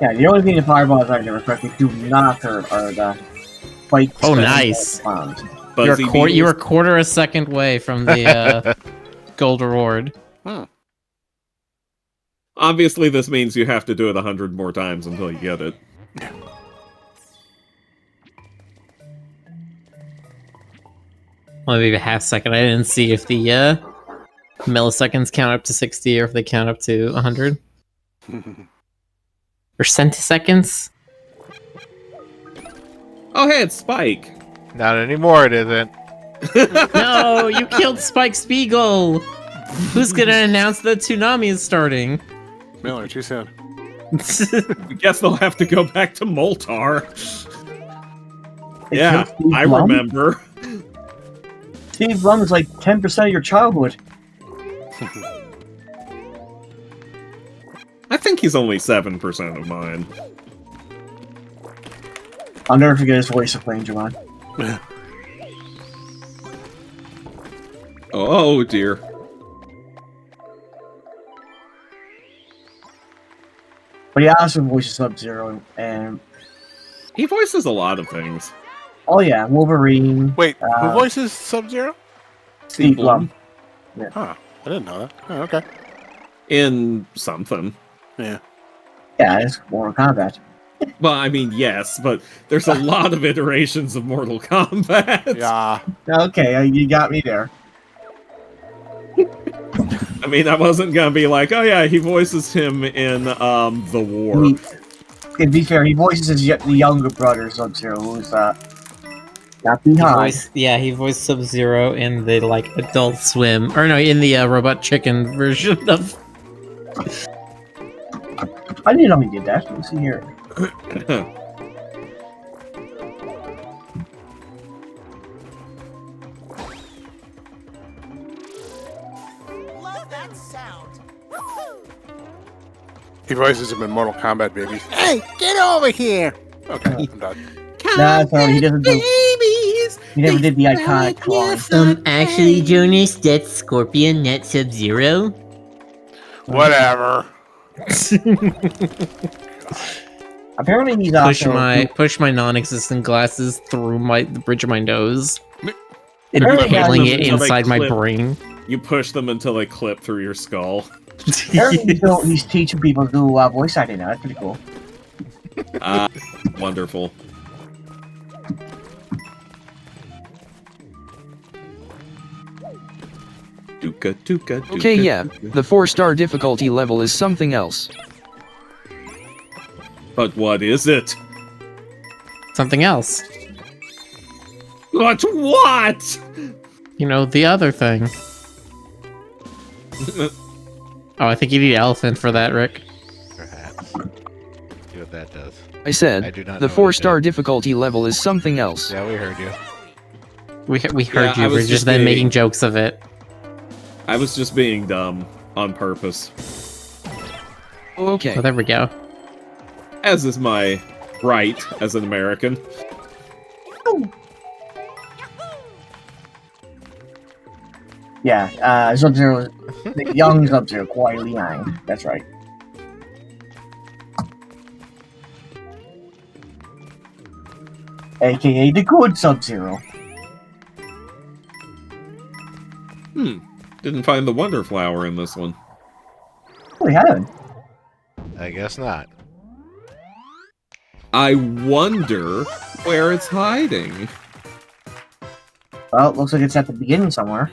Yeah, the only thing the fireballs I never correctly do not hurt are the spikes. Oh, nice. Bombs. Buzzy You were a beetles. quarter a second away from the gold reward. Huh. Obviously, this means you have to do it 100 more times until you get it. Well, maybe a half second. I didn't see if the milliseconds count up to 60 or if they count up to 100. Or centiseconds? Oh, hey, it's Spike. Not anymore, it isn't. No, you killed Spike Spiegel! Who's gonna announce that tsunami is starting? Miller, too soon. I guess they'll have to go back to Moltar. They Yeah, killed Steve I Blum? remember. Steve Blum is like 10% of your childhood. I think he's only 7% of mine. I'll never forget his voice of playing Javon. Oh dear. But he also voices Sub-Zero and He voices a lot of things. oh yeah, Wolverine. Wait, who voices Sub-Zero? Steve Blum. Huh. I didn't know that. Oh, okay. In something. Yeah. Yeah, it's Mortal Kombat. Well, I mean, yes, but there's a lot of iterations of Mortal Kombat. Yeah. Okay, you got me there. I mean, I wasn't gonna be like, oh yeah, he voices him in The War. To be fair, he voices the younger brother Sub-Zero, who's not He behind. he voiced Sub-Zero in the like Adult Swim, or no, in the Robot Chicken version of. I didn't know he did that. Let's see here. Love that sound. He voices him in Mortal Kombat, baby. Hey, get over here! Okay, I'm done. Nah, sorry, he doesn't do. He never did the iconic claw. Actually, Jonas, that's Scorpion, not Sub-Zero. Whatever. Apparently, he's also Push my non-existent glasses through the bridge of my nose, Apparently, impaling he's it also- inside my clip. brain. You push them until they clip through your skull. apparently he's teaching people to do voice acting now. That's pretty cool. Wonderful. Duka, duka, duka, Okay, yeah, duka. the 4-star difficulty level is something else. But what is it? Something else. But what? You know, the other thing. Oh, I think you need elephant for that, Rick. Perhaps. See what that does. I said, I do not the know what it 4-star did. difficulty level is something else. Yeah, we heard you. We heard Yeah, I you. We're was just just then being- making jokes of it. I was just being dumb on purpose. Okay. Oh, there we go. As is my right as an American. Yeah, Sub-Zero, the young Sub-Zero, Kuai Liang. That's right. AKA the good Sub-Zero. Didn't find the Wonder Flower in this one. We haven't. I guess not. I wonder where it's hiding. Well, it looks like it's at the beginning somewhere.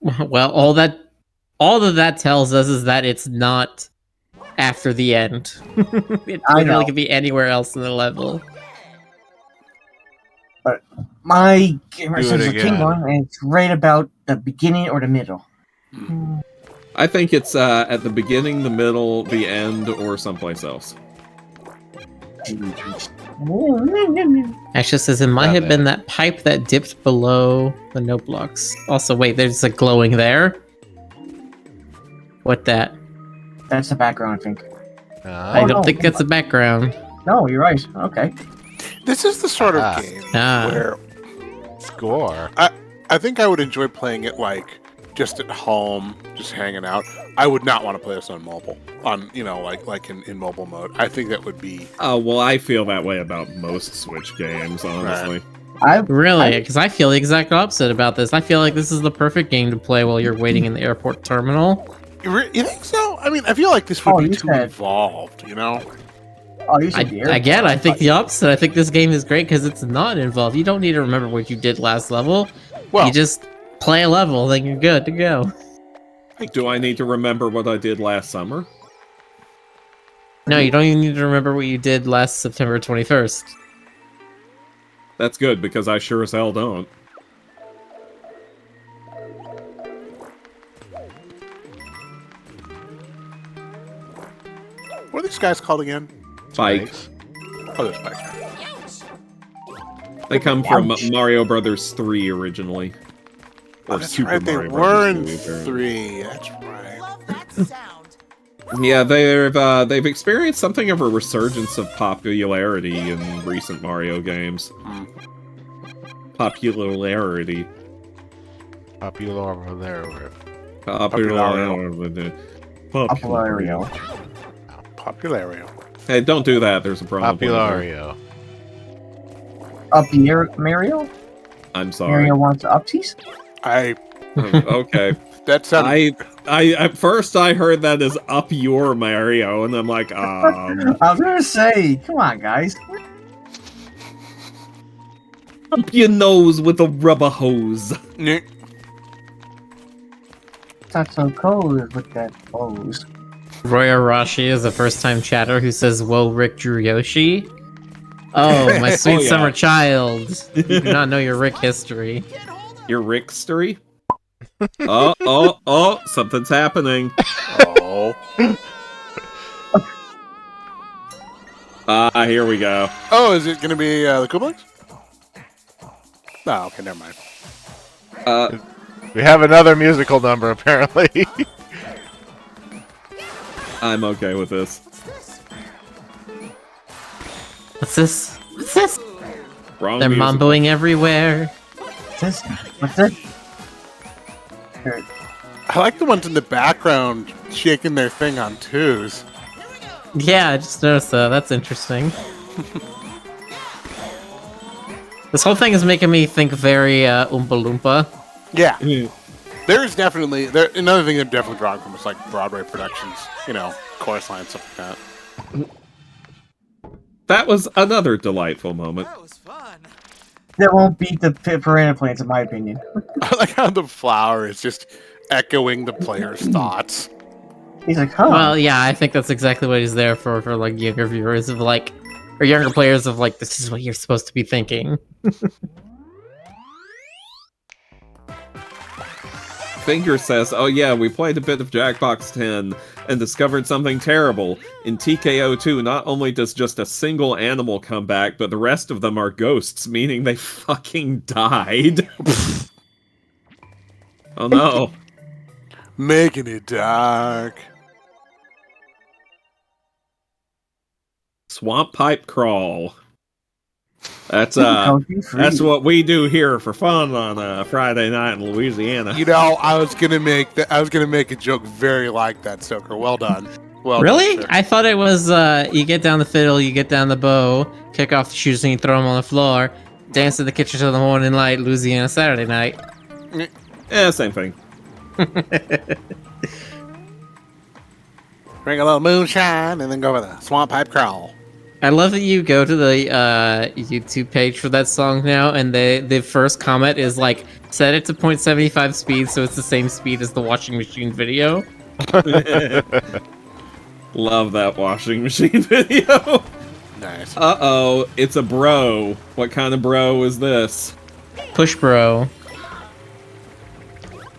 Well, all that tells us is that it's not after the end. It I literally know. could be anywhere else in the level. My gamer Do it says the again. king one, and it's right about the beginning or the middle. I think it's at the beginning, the middle, the end, or someplace else. Actually, it says it might Not have been there. that pipe that dipped below the note blocks. Also, wait, there's a glowing there. What that? That's the background, I think. I don't think that's a background. No, you're right. Okay. This is the sort of game where Score. I think I would enjoy playing it like just at home, just hanging out. I would not want to play this on mobile, like in mobile mode. I think that would be. Oh well, I feel that way about most Switch games, honestly. Really? Because I feel the exact opposite about this. I feel like this is the perfect game to play while you're waiting in the airport terminal. You think so? I mean, I feel like this would be too involved, Oh, you said Again, I think the opposite. I think this game is great because it's not involved. You don't need to remember what you did last level. Well, you just play a level, then you're good to go. Do I need to remember what I did last summer? No, you don't even need to remember what you did last September 21st. That's good, because I sure as hell don't. What are these guys called again? Spikes. Oh, they're spikes. They come from Mario Brothers 3 originally. Or That's Super right, they Mario were in Brothers 3. 3. That's right. Yeah, they've experienced something of a resurgence of popularity in recent Mario games. Popularity. Populario. Hey, don't do that. There's a problem. Populario. Mario? I'm sorry. Mario wants upsies? Okay. That sounded... I at first I heard that as up your Mario, and I'm like, I was gonna say, come on, guys. Up your nose with a rubber hose. It's not so cold with that hose. Roy Arashi is a first-time chatter who says, "Whoa, Rick drew Yoshi." Oh, my sweet summer child. You do not know your Rick history. Your Rick story? Oh, something's happening. Oh. Here we go. Oh, is it going to be the Kooblings? No, okay, never mind. We have another musical number, apparently. I'm okay with this. What's this? What's this? Wrong They're music. mamboing everywhere. What's this? What's this? I like the ones in the background shaking their thing on twos. Yeah, I just noticed that. That's interesting. This whole thing is making me think very Oompa Loompa. Yeah. There's definitely... another thing they're definitely drawing from is like Broadway productions. Chorus line, stuff like that. That was another delightful moment. That won't beat the piranha plants, in my opinion. I like how the flower is just echoing the player's thoughts. He's like, huh. Well, yeah, I think that's exactly what he's there for like younger viewers of like, or younger players of like, this is what you're supposed to be thinking. Finger says, "Oh yeah, we played a bit of Jackbox 10 and discovered something terrible. In TKO 2, not only does just a single animal come back, but the rest of them are ghosts, meaning they fucking died." Oh no. Making it dark. Swamp pipe crawl. That's what we do here for fun on a Friday night in Louisiana. I was gonna make a joke very like that, Stoker. Well done. Well Really? done, sir. I thought it was you get down the fiddle, you get down the bow, kick off the shoes, and you throw them on the floor, dance in the kitchen till the morning light, Louisiana Saturday night. Yeah, same thing. Drink a little moonshine and then go with a swamp pipe crawl. I love that you go to the YouTube page for that song now, and the first comment is like, set it to 0.75 speed so it's the same speed as the washing machine video. Love that washing machine video. Nice. Uh-oh, it's a bro. What kind of bro is this? Push bro.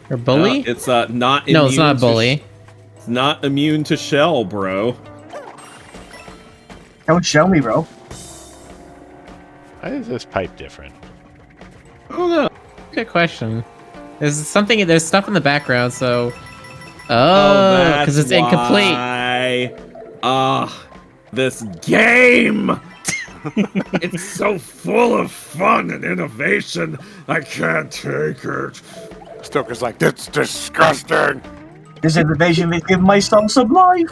Or bully? It's not immune No, it's not to bully. it's not immune to shell, bro. Don't show me, bro. Why is this pipe different? Oh no. Good question. There's stuff in the background, so... Oh, because it's incomplete. This game! It's so full of fun and innovation, I can't take it. Stoker's like, that's disgusting. This innovation may give my song some life.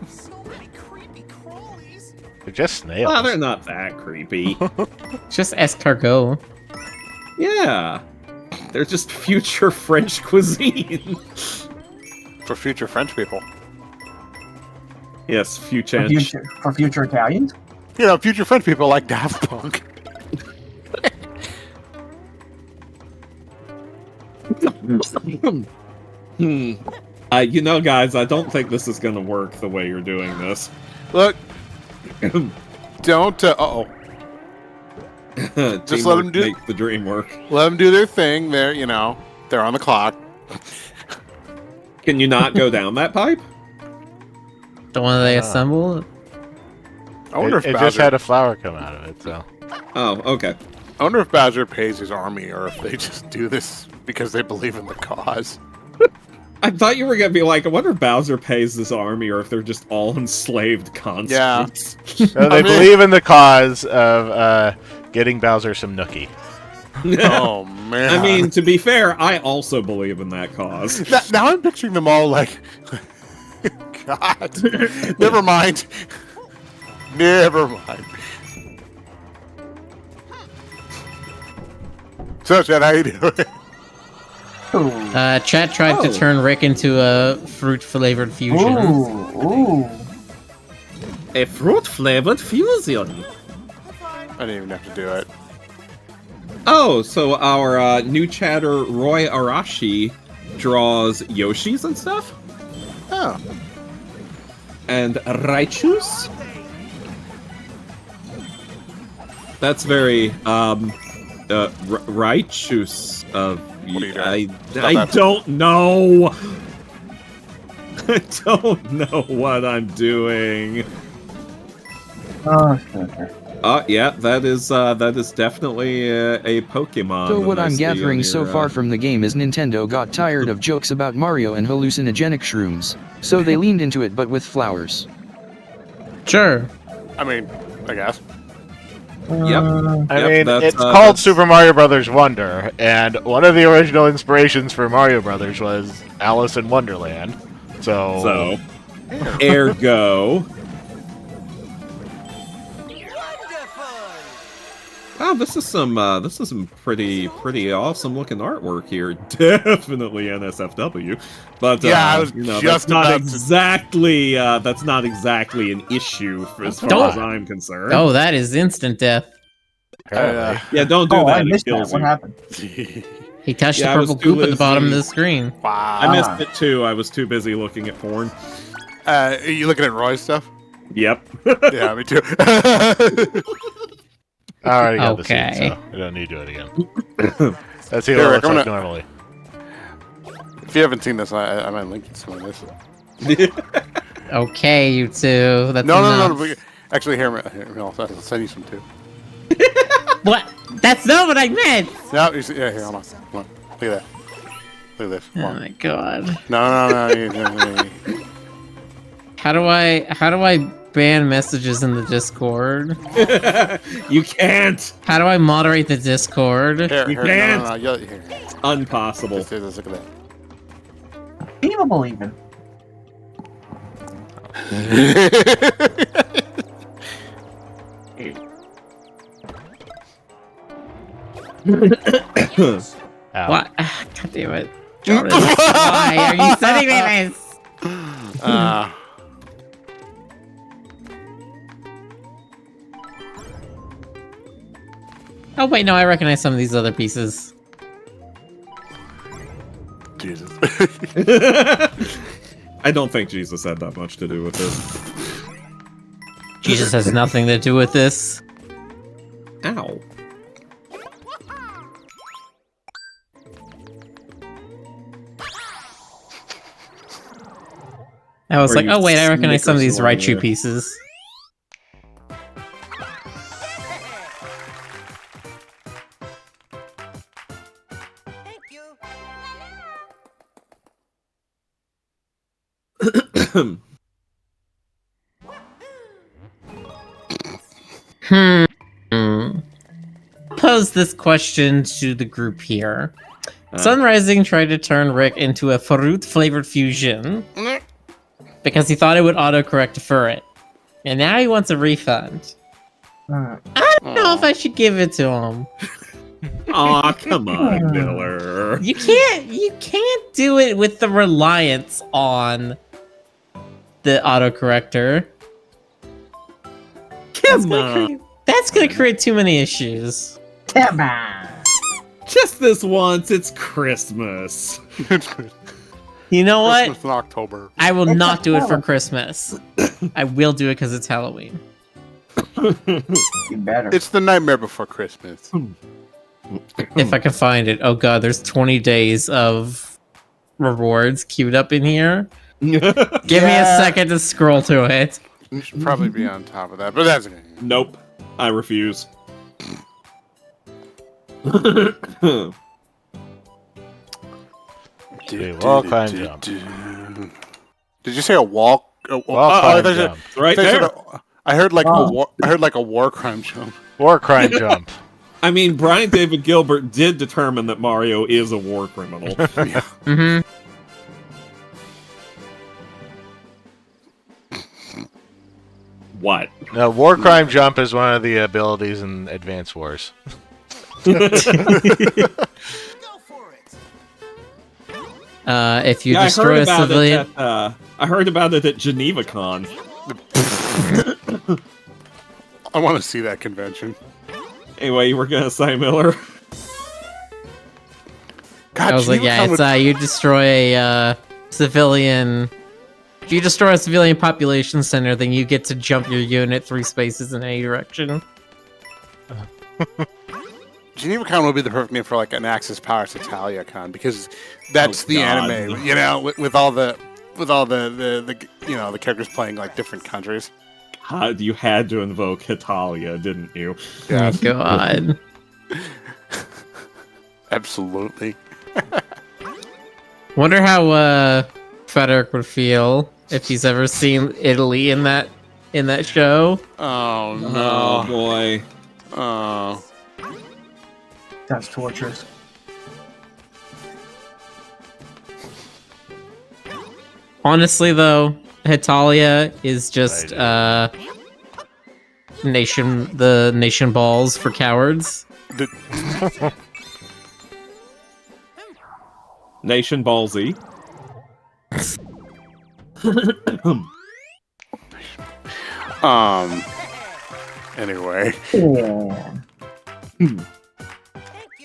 So many creepy crawlies. They're just snails. Oh, they're not that creepy. It's just escargot. Yeah. They're just future French cuisine. For future French people. Yes, future. For future Italians. You know, future French people like Daft Punk. You know, guys, I don't think this is gonna work the way you're doing this. Look. Don't, uh-oh. Just let 'em do- make the dream work. Let them do their thing. They're, you know, they're on the clock. Can you not go down that pipe? The one that they assemble? I wonder if It Bowser, just had a flower come out of it, so. Oh, okay. I wonder if Bowser pays his army or if they just do this because they believe in the cause. I thought you were gonna be like, I wonder if Bowser pays this army or if they're just all enslaved constructs. No, they believe in the cause of getting Bowser some nookie. Oh, man. I mean, to be fair, I also believe in that cause. Now I'm picturing them all like... God. Never mind. Never mind. So, Chad, how you doing? Chat tried to turn Rick into a fruit-flavored fusion. Ooh. A fruit-flavored fusion. I didn't even have to do it. Oh, so our new chatter Roy Arashi draws Yoshis and stuff? Oh. And Raichus? That's very, Raichus. What are you doing? I don't know! I don't know what I'm doing. Yeah, that is definitely a Pokemon. So what that I I'm see gathering on so your, far from the game is Nintendo got tired of jokes about Mario and hallucinogenic shrooms, so they leaned into it but with flowers. Sure. I mean, I guess. I mean, that's, it's called that's- Super Mario Brothers Wonder, and one of the original inspirations for Mario Brothers was Alice in Wonderland. So ergo. Wow, this is some pretty awesome looking artwork here. Definitely NSFW, but Yeah, I was that's just not about to- exactly an issue as far as I'm concerned. Oh, that is instant death. Yeah, don't do that. I It missed that. kills What you. happened? He touched Yeah, I the was purple too goop at the bottom of busy- the screen. Wow. I missed it too. I was too busy looking at porn. Are you looking at Roy's stuff? Yep. Yeah, me too. I already got the Okay. scene, so I don't need to do it again. That's the Here, way it Rick, looks I'm like gonna- normally. If you haven't seen this, I might link you to some of this. Okay, you two. That's No. enough. Actually, here, I'll send you some too. What? That's not what I meant! No, you see, yeah, here, hold on. Look at that. Look at this. Come Oh on. my god. No. How do I ban messages in the Discord? You can't. How do I moderate the Discord? Here, You here, can't. No, here. Impossible. Look at that. Believable even. Ow. What? God damn it. Jordan, why are you sending me this? Oh wait, no, I recognize some of these other pieces. Jesus. I don't think Jesus had that much to do with this. Jesus has nothing to do with this. Ow. I was Or like, you oh wait, I recognize some of these Snickers along Raichu there. pieces. Thank you. Pose this question to the group here. Sunrising tried to turn Rick into a fruit-flavored fusion because he thought it would autocorrect for it. And now he wants a refund. I don't know if I should give it to him. Aw, come on, Miller. You can't do it with the reliance on the autocorrector. That's gonna create too many issues. Come on. Just this once, it's Christmas. You know what? Christmas in October. I will not do it for Christmas. I will do it because it's Halloween. You better. It's the nightmare before Christmas. If I can find it. Oh god, there's 20 days of rewards queued up in here. Give me a second to scroll to it. You should probably be on top of that, but that's okay. Nope. I refuse. Wall climb jump. Did you say a wall? Wall climb jump. Right there. I heard like a war crime jump. War crime jump. I mean, Brian David Gilbert did determine that Mario is a war criminal. Mm-hmm. What? No, war crime jump is one of the abilities in Advance Wars. Go for it. If you destroy a civilian... I heard about it at GenevaCon. I want to see that convention. Anyway, you were gonna say, Miller? God, I was like, yeah, it's you destroy a civilian... If you destroy a civilian population center, then you get to jump your unit 3 spaces in any direction. GenevaCon would be the perfect name for like an Axis Powers Italia con, because that's the anime, you know, with all the you know, the characters playing like different countries. You had to invoke Hitalia, didn't you? Oh god. Absolutely. Wonder how Frederick would feel if he's ever seen Italy in that show. Oh no. Oh boy. Oh. That's torturous. Honestly, though, Hitalia is just the nation balls for cowards. Nation Ballsy. Anyway. Yeah. Thank you.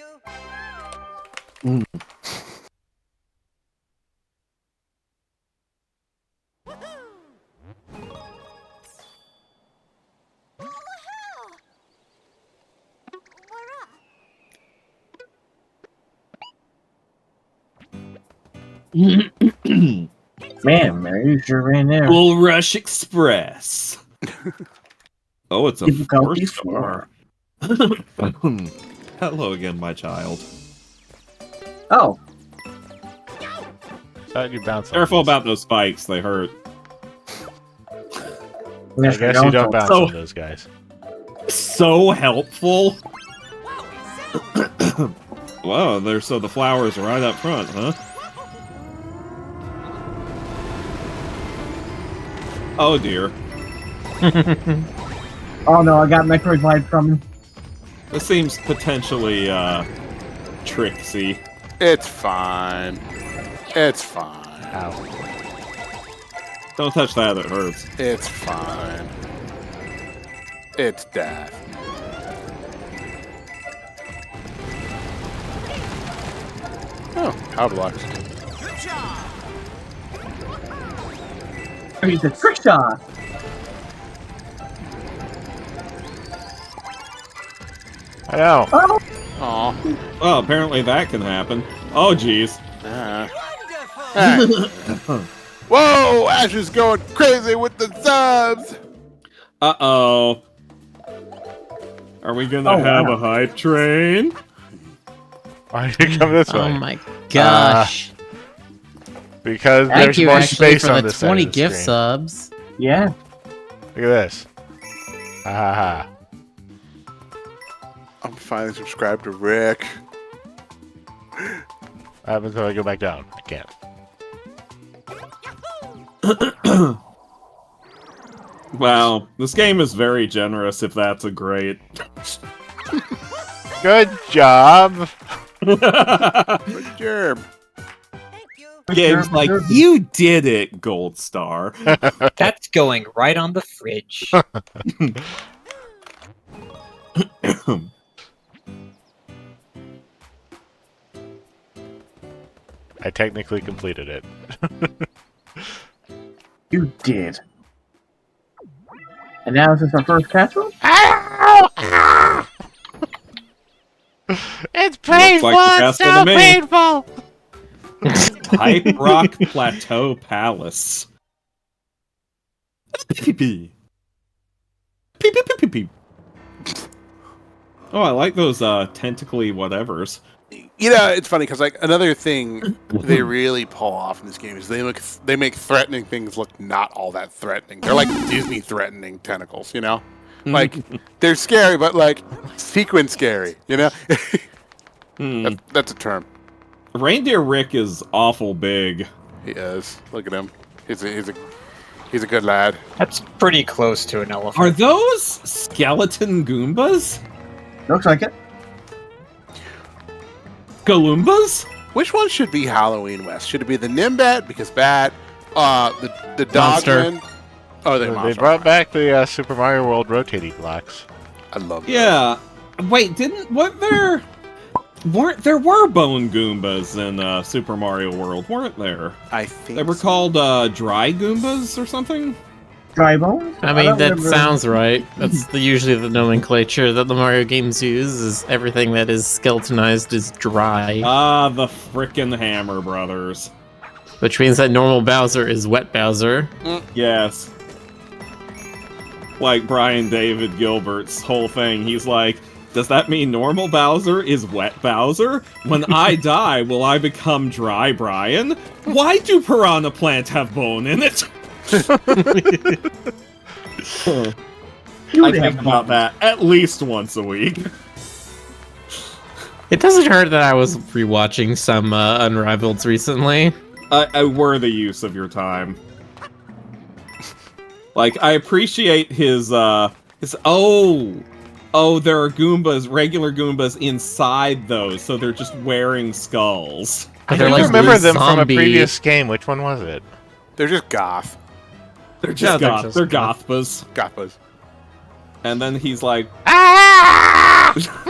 Man, you sure ran there. Bull Rush Express. Oh, it's a Difficulty first star. Hello again, my child. Oh. Thought you bounced. Careful about those spikes; they hurt. I guess you don't bounce on those guys. So helpful. Whoa, so the flowers are right up front, huh? Oh dear. Oh no, I got Metroid vibe coming. This seems potentially tricksy. It's fine. It's fine. Ow. Don't touch that; it hurts. It's fine. It's death. Oh, power blocks. Good job. He's a trick shot. I know. Oh. Aw. Well, apparently that can happen. Oh, jeez. Wonderful. Whoa! Ash is going crazy with the subs! Uh-oh. Are we gonna have a hype train? Why did you come this way? Oh my gosh. Because Thank there's you more actually space for on the this side 20 of the gift screen. subs. Yeah. Look at this. Ha ha ha. I'm finally subscribed to Rick. What happens if I go back down? I can't. Wow, this game is very generous, if that's a great. Good job. Good job. Game's like, you did it, Gold Star. That's going right on the fridge. I technically completed it. You did. And now is this our first castle? It's painful! like It's so painful! Pipe Rock Plateau Palace. Pee. Oh, I like those tentacly whatevers. You know, it's funny because like another thing they really pull off in this game is they make threatening things look not all that threatening. They're like Disney threatening tentacles, you know? Like they're scary, but like sequin scary, you know? That's a term. Reindeer Rick is awful big. He is. Look at him. He's a good lad. That's pretty close to an elephant. Are those skeleton Goombas? Looks like it. Galoombas? Which one should be Halloween West? Should it be the Nimbat because Bat, the Monster. Dogman? Oh, They brought back the Super Mario World rotating blocks. I love that. Yeah. Wait, there were bone Goombas in Super Mario World, weren't there? I think They were so. called dry Goombas or something? Dry bones? I mean, don't that remember. sounds right. That's usually the nomenclature that the Mario games use, is everything that is skeletonized is dry. Ah, the frickin' Hammer Brothers. Which means that normal Bowser is wet Bowser. Yes. Like Brian David Gilbert's whole thing, he's like, does that mean normal Bowser is wet Bowser? When I die, will I become dry Brian? Why do Piranha Plant have bone in it? I think about that at least once a week. It doesn't hurt that I was rewatching some Unrivaled recently. I were the use of your time. Like, I appreciate his there are Goombas, regular Goombas inside those, so they're just wearing skulls. I They're don't like remember blue them from a zombie. previous game. Which one was it? They're just goth. They're just they're goth. just They're goth. gothbas. Gothbas. And then he's like,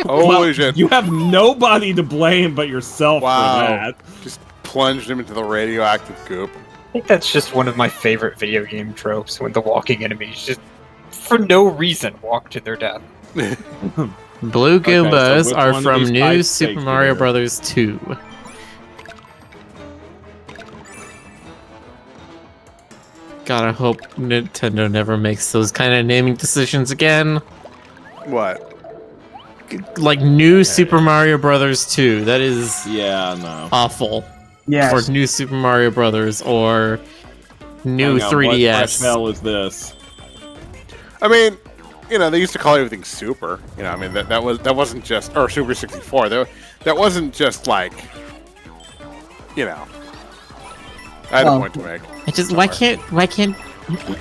Holy shit. you have nobody to blame but yourself Wow. for that. Just plunged him into the radioactive goop. I think that's just one of my favorite video game tropes, when the walking enemies just, for no reason, walk to their death. Blue Okay, so Goombas which are one of from these New five Super stakes Mario are there? Bros. 2. God, I hope Nintendo never makes those kind of naming decisions again. What? Like New Super Mario Bros. 2. That is Yeah, no. awful. Yes. Or New Super Mario Bros. Or New Hang on, 3DS. What the hell is this? I mean, you know, they used to call everything Super. You know, I mean that wasn't just, or Super 64. That wasn't just like, you know. I had a point to make. I just why can't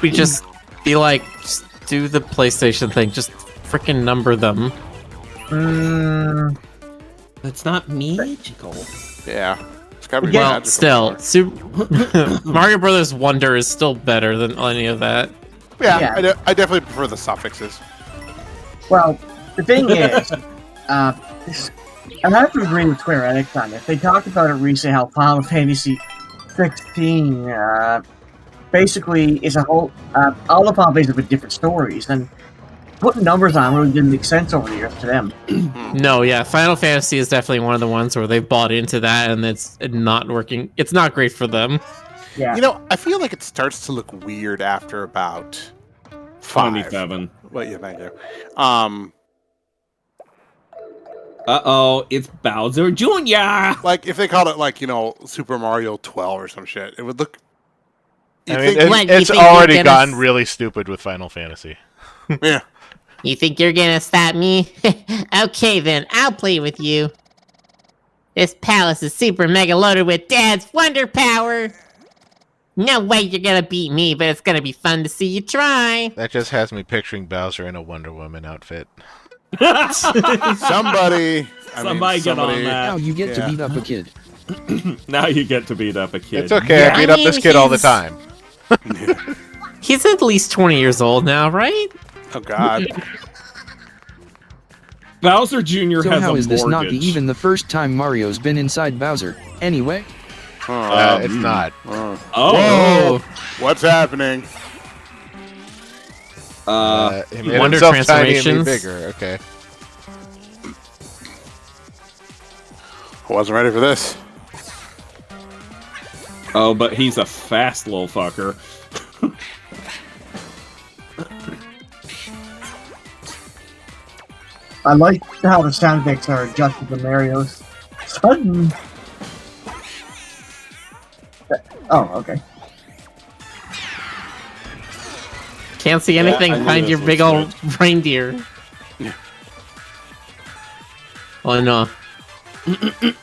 we just be like, just do the PlayStation thing, just freaking number them. It's not magical. Yeah. It's gotta be Well, magical. still, Mario Brothers Wonder is still better than any of that. Yeah, Yeah. I definitely prefer the suffixes. Well, the thing is, I have to agree with Square Enix on this. They talked about it recently, how Final Fantasy 16 basically is a whole, all the Final Fantasies have different stories, and putting numbers on really didn't make sense over the years to them. No, yeah, Final Fantasy is definitely one of the ones where they've bought into that, and it's not working. It's not great for them. Yeah. You know, I feel like it starts to look weird after about 5. 27. Well, yeah, thank you. Uh-oh, it's Bowser Jr. Like if they called it like, you know, Super Mario 12 or some shit, it would look. I You'd mean, think- What, you it's think you're already gonna gotten really stupid with Final Fantasy. yeah. You think you're gonna stop me? Okay then, I'll play with you. This palace is super mega loaded with Dad's wonder power. No way you're gonna beat me, but it's gonna be fun to see you try. That just has me picturing Bowser in a Wonder Woman outfit. Somebody get on that. Now you get to Yeah. beat up a kid. Now you get to beat up a kid. It's okay, Yeah, I beat I up this mean, kid all the he's- time. He's at least 20 years old now, right? Oh God. Bowser Jr. So has how a is this not mortgage. even the first time Mario's been inside Bowser? Anyway, It's not. Oh. Whoa! What's happening? He made Wonder himself tiny and be transformations. bigger. Okay. I wasn't ready for this. Oh, but he's a fast little fucker. I like how the sound effects are adjusted to Mario's. Sudden. Oh, okay. Can't see anything I knew behind this your was big old reindeer. Oh no.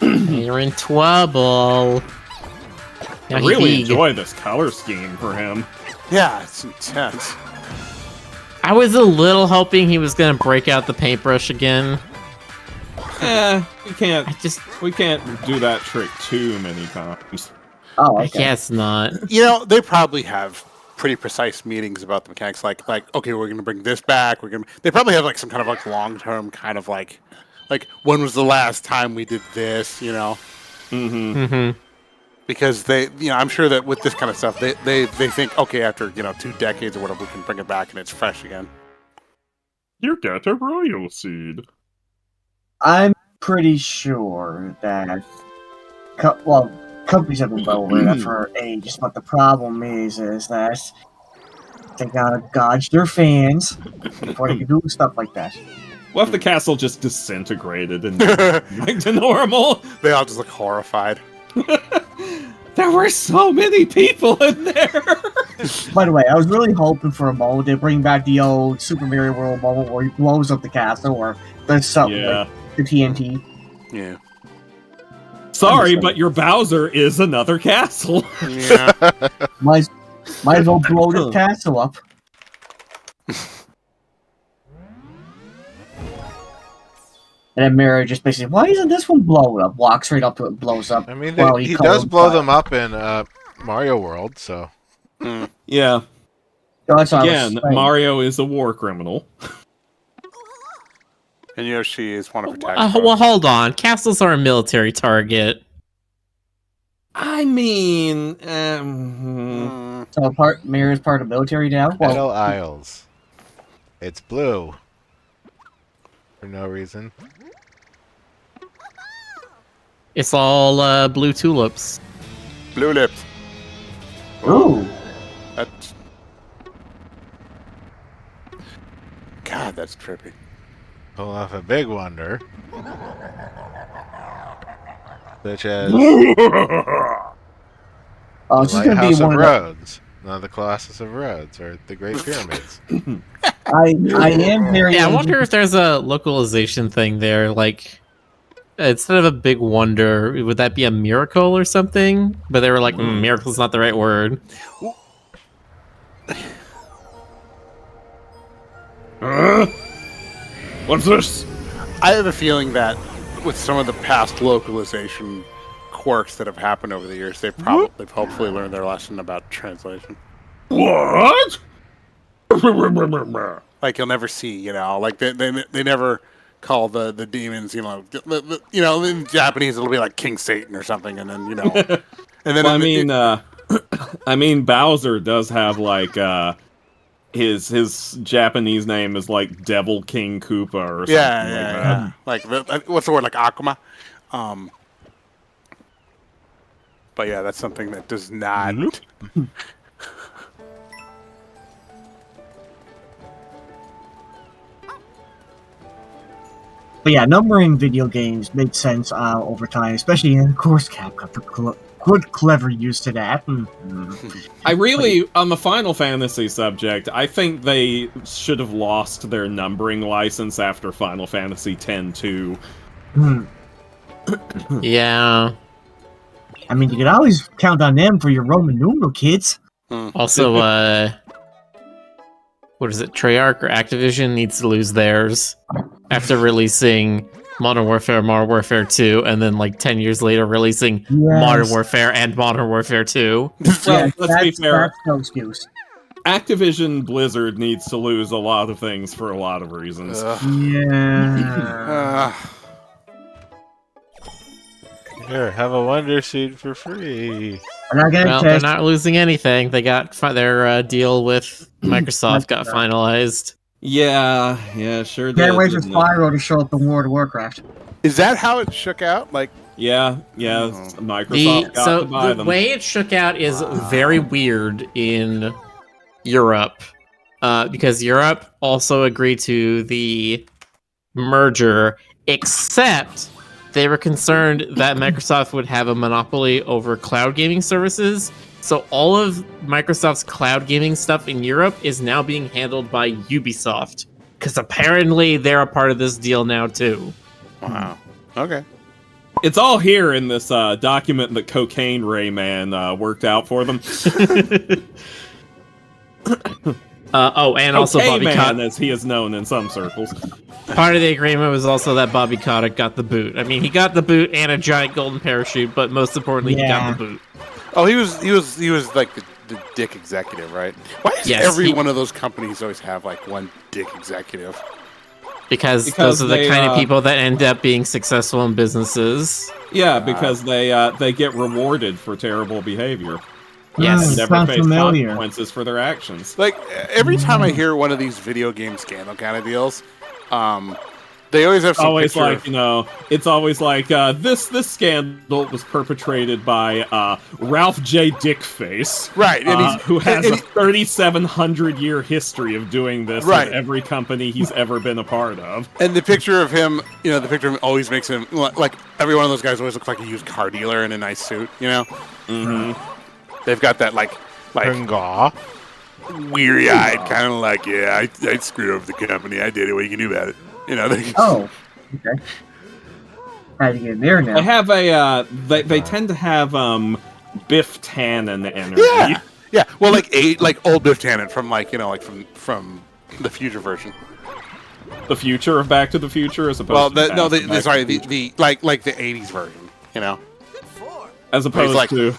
You're in trouble. I Now really he- enjoy this color scheme for him. Yeah, it's intense. I was a little hoping he was gonna break out the paintbrush again. We can't. I just, We can't do that trick too many times. Oh, I okay. guess not. You know, they probably have pretty precise meetings about the mechanics. Like, okay, we're gonna bring this back. They probably have like some kind of like long-term kind of like when was the last time we did this? You know, Mm-hmm. because I'm sure that with this kind of stuff, they think, okay, after 2 decades or whatever, we can bring it back and it's fresh again. You get a royal seed. I'm pretty sure that, companies have been over that for ages, but the problem is that they gotta gauge their fans before they can do stuff like that. What if the castle just disintegrated and back to normal? They all just look horrified. There were so many people in there. By the way, I was really hoping for a moment to bring back the old Super Mario World moment where he blows up the castle or there's something Yeah. like the TNT. Yeah. Sorry, but your Bowser is another castle. Yeah. Might as well blow the castle up. And then Mario just basically, why isn't this one blown up? Walks right up to it and blows up. I mean, Well, he called does him blow fire. them up in Mario World, so. Yeah. So that's what I was Again, saying. Mario is a war criminal. And Yoshi is one of her tax Well, hold on. Castles are a military target. I mean, So Mario's part of the military now? Metal Isles. It's blue. For no reason. It's all blue tulips. Blue lips. Ooh. That's... God, that's trippy. Pull off a big wonder. Such as Oh, it's just gonna be Lighthouse of one of Rhodes. No, the Colossus of Rhodes, or the Great Pyramids. I am very. Yeah, I wonder if there's a localization thing there. Like, instead of a big wonder, would that be a miracle or something? But they were like, miracle's not the right word. what's this? I have a feeling that with some of the past localization quirks that have happened over the years, they've hopefully learned their lesson about translation. What? Like you'll never see, like they never call the demons, in Japanese it'll be like King Satan or something, and then and then Well, I mean, Bowser does have like his Japanese name is like Devil King Koopa or something yeah. Like what's the word, like Akuma? But yeah, that's something that does not. But yeah, numbering video games made sense over time, especially in, of course, Capcom. good, clever use to that. I really, on the Final Fantasy subject, I think they should have lost their numbering license after Final Fantasy X-2. Yeah. I mean, you can always count on them for your Roman numeral kids. Also, what is it? Treyarch or Activision needs to lose theirs after releasing Modern Warfare 2, and then like 10 years later releasing Modern Warfare and Modern Warfare 2. Well, let's be fair. That's no excuse. Activision Blizzard needs to lose a lot of things for a lot of reasons. Yeah. Here, have a Wonder Seed for free. They're not losing anything. They got their deal with Microsoft got finalized. Yeah, sure did. Can't wait for Spyro to show up in World of Warcraft. Is that how it shook out? Like, yeah, Microsoft got to buy them. The way it shook out is very weird in Europe, because Europe also agreed to the merger, except they were concerned that Microsoft would have a monopoly over cloud gaming services. So all of Microsoft's cloud gaming stuff in Europe is now being handled by Ubisoft, because apparently they're a part of this deal now too. Wow. Okay. It's all here in this document that Cocaine Ray Man worked out for them. And also Bobby Kotick, as he is known in some circles. Part of the agreement was also that Bobby Kotick got the boot. I mean, he got the boot and a giant golden parachute, but most importantly, he got the boot. Oh, he was like the dick executive, right? Why does every one of those companies always have like one dick executive? Because those are the kind of people that end up being successful in businesses. Yeah, because they get rewarded for terrible behavior. Yes, and never face consequences for their actions. Like every time I hear one of these video game scandal kind of deals, they always have some it's always like this scandal was perpetrated by Ralph J. Dickface, right? And who has a 3,700-year history of doing this with every company he's ever been a part of. And the picture of him, always makes him like every one of those guys always looks like a used car dealer in a nice suit, Mm-hmm. They've got that like weary-eyed kind of like, I screwed up the company. I did it. What are you can do about it? Oh, okay. How do you get there now? They have they tend to have Biff Tannen energy. Yeah. Well, like old Biff Tannen from from the future version. The future of Back to the Future, as opposed the the 80s version. As opposed to.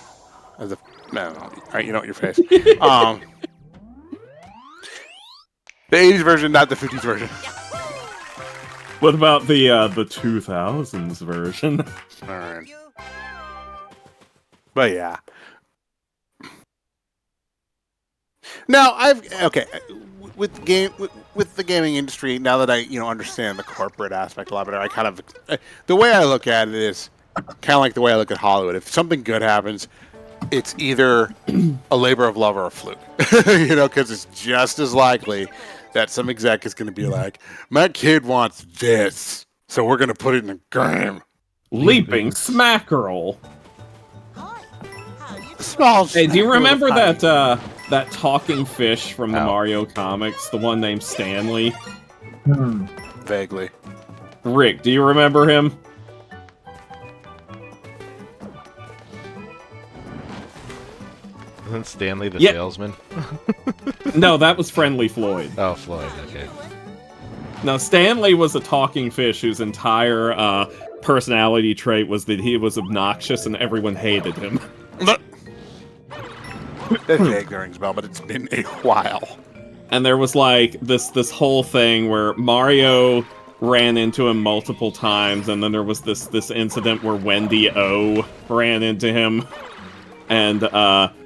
No, all right, you know what your face. The 80s version, not the 50s version. What about the 2000s version? All right. But yeah. Now with the gaming industry. Now that I understand the corporate aspect a lot better, the way I look at it is kind of like the way I look at Hollywood. If something good happens, it's either a labor of love or a fluke, because it's just as likely that some exec is going to be like, my kid wants this, so we're going to put it in a game. Leaping Smackerel. Small. Hey, do you remember that talking fish from the Mario comics, the one named Stanley? Vaguely. Rick, do you remember him? Isn't Stanley the salesman? No, that was Friendly Floyd. Oh, Floyd, okay. Now, Stanley was a talking fish whose entire personality trait was that he was obnoxious and everyone hated him. That vague rings a bell, but it's been a while. And there was like this whole thing where Mario ran into him multiple times, and then there was this incident where Wendy O ran into him, and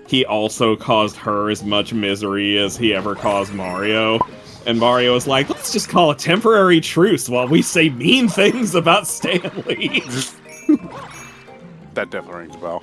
he also caused her as much misery as he ever caused Mario. And Mario was like, let's just call a temporary truce while we say mean things about Stanley. That definitely rings a bell.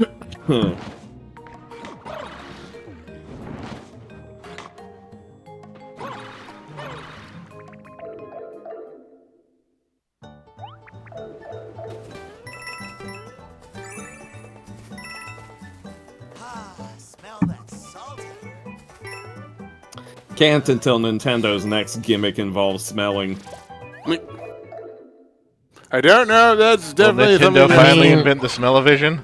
Can't until Nintendo's next gimmick involves smelling. I don't know. That's Will definitely Nintendo something. finally invent the smell-o-vision?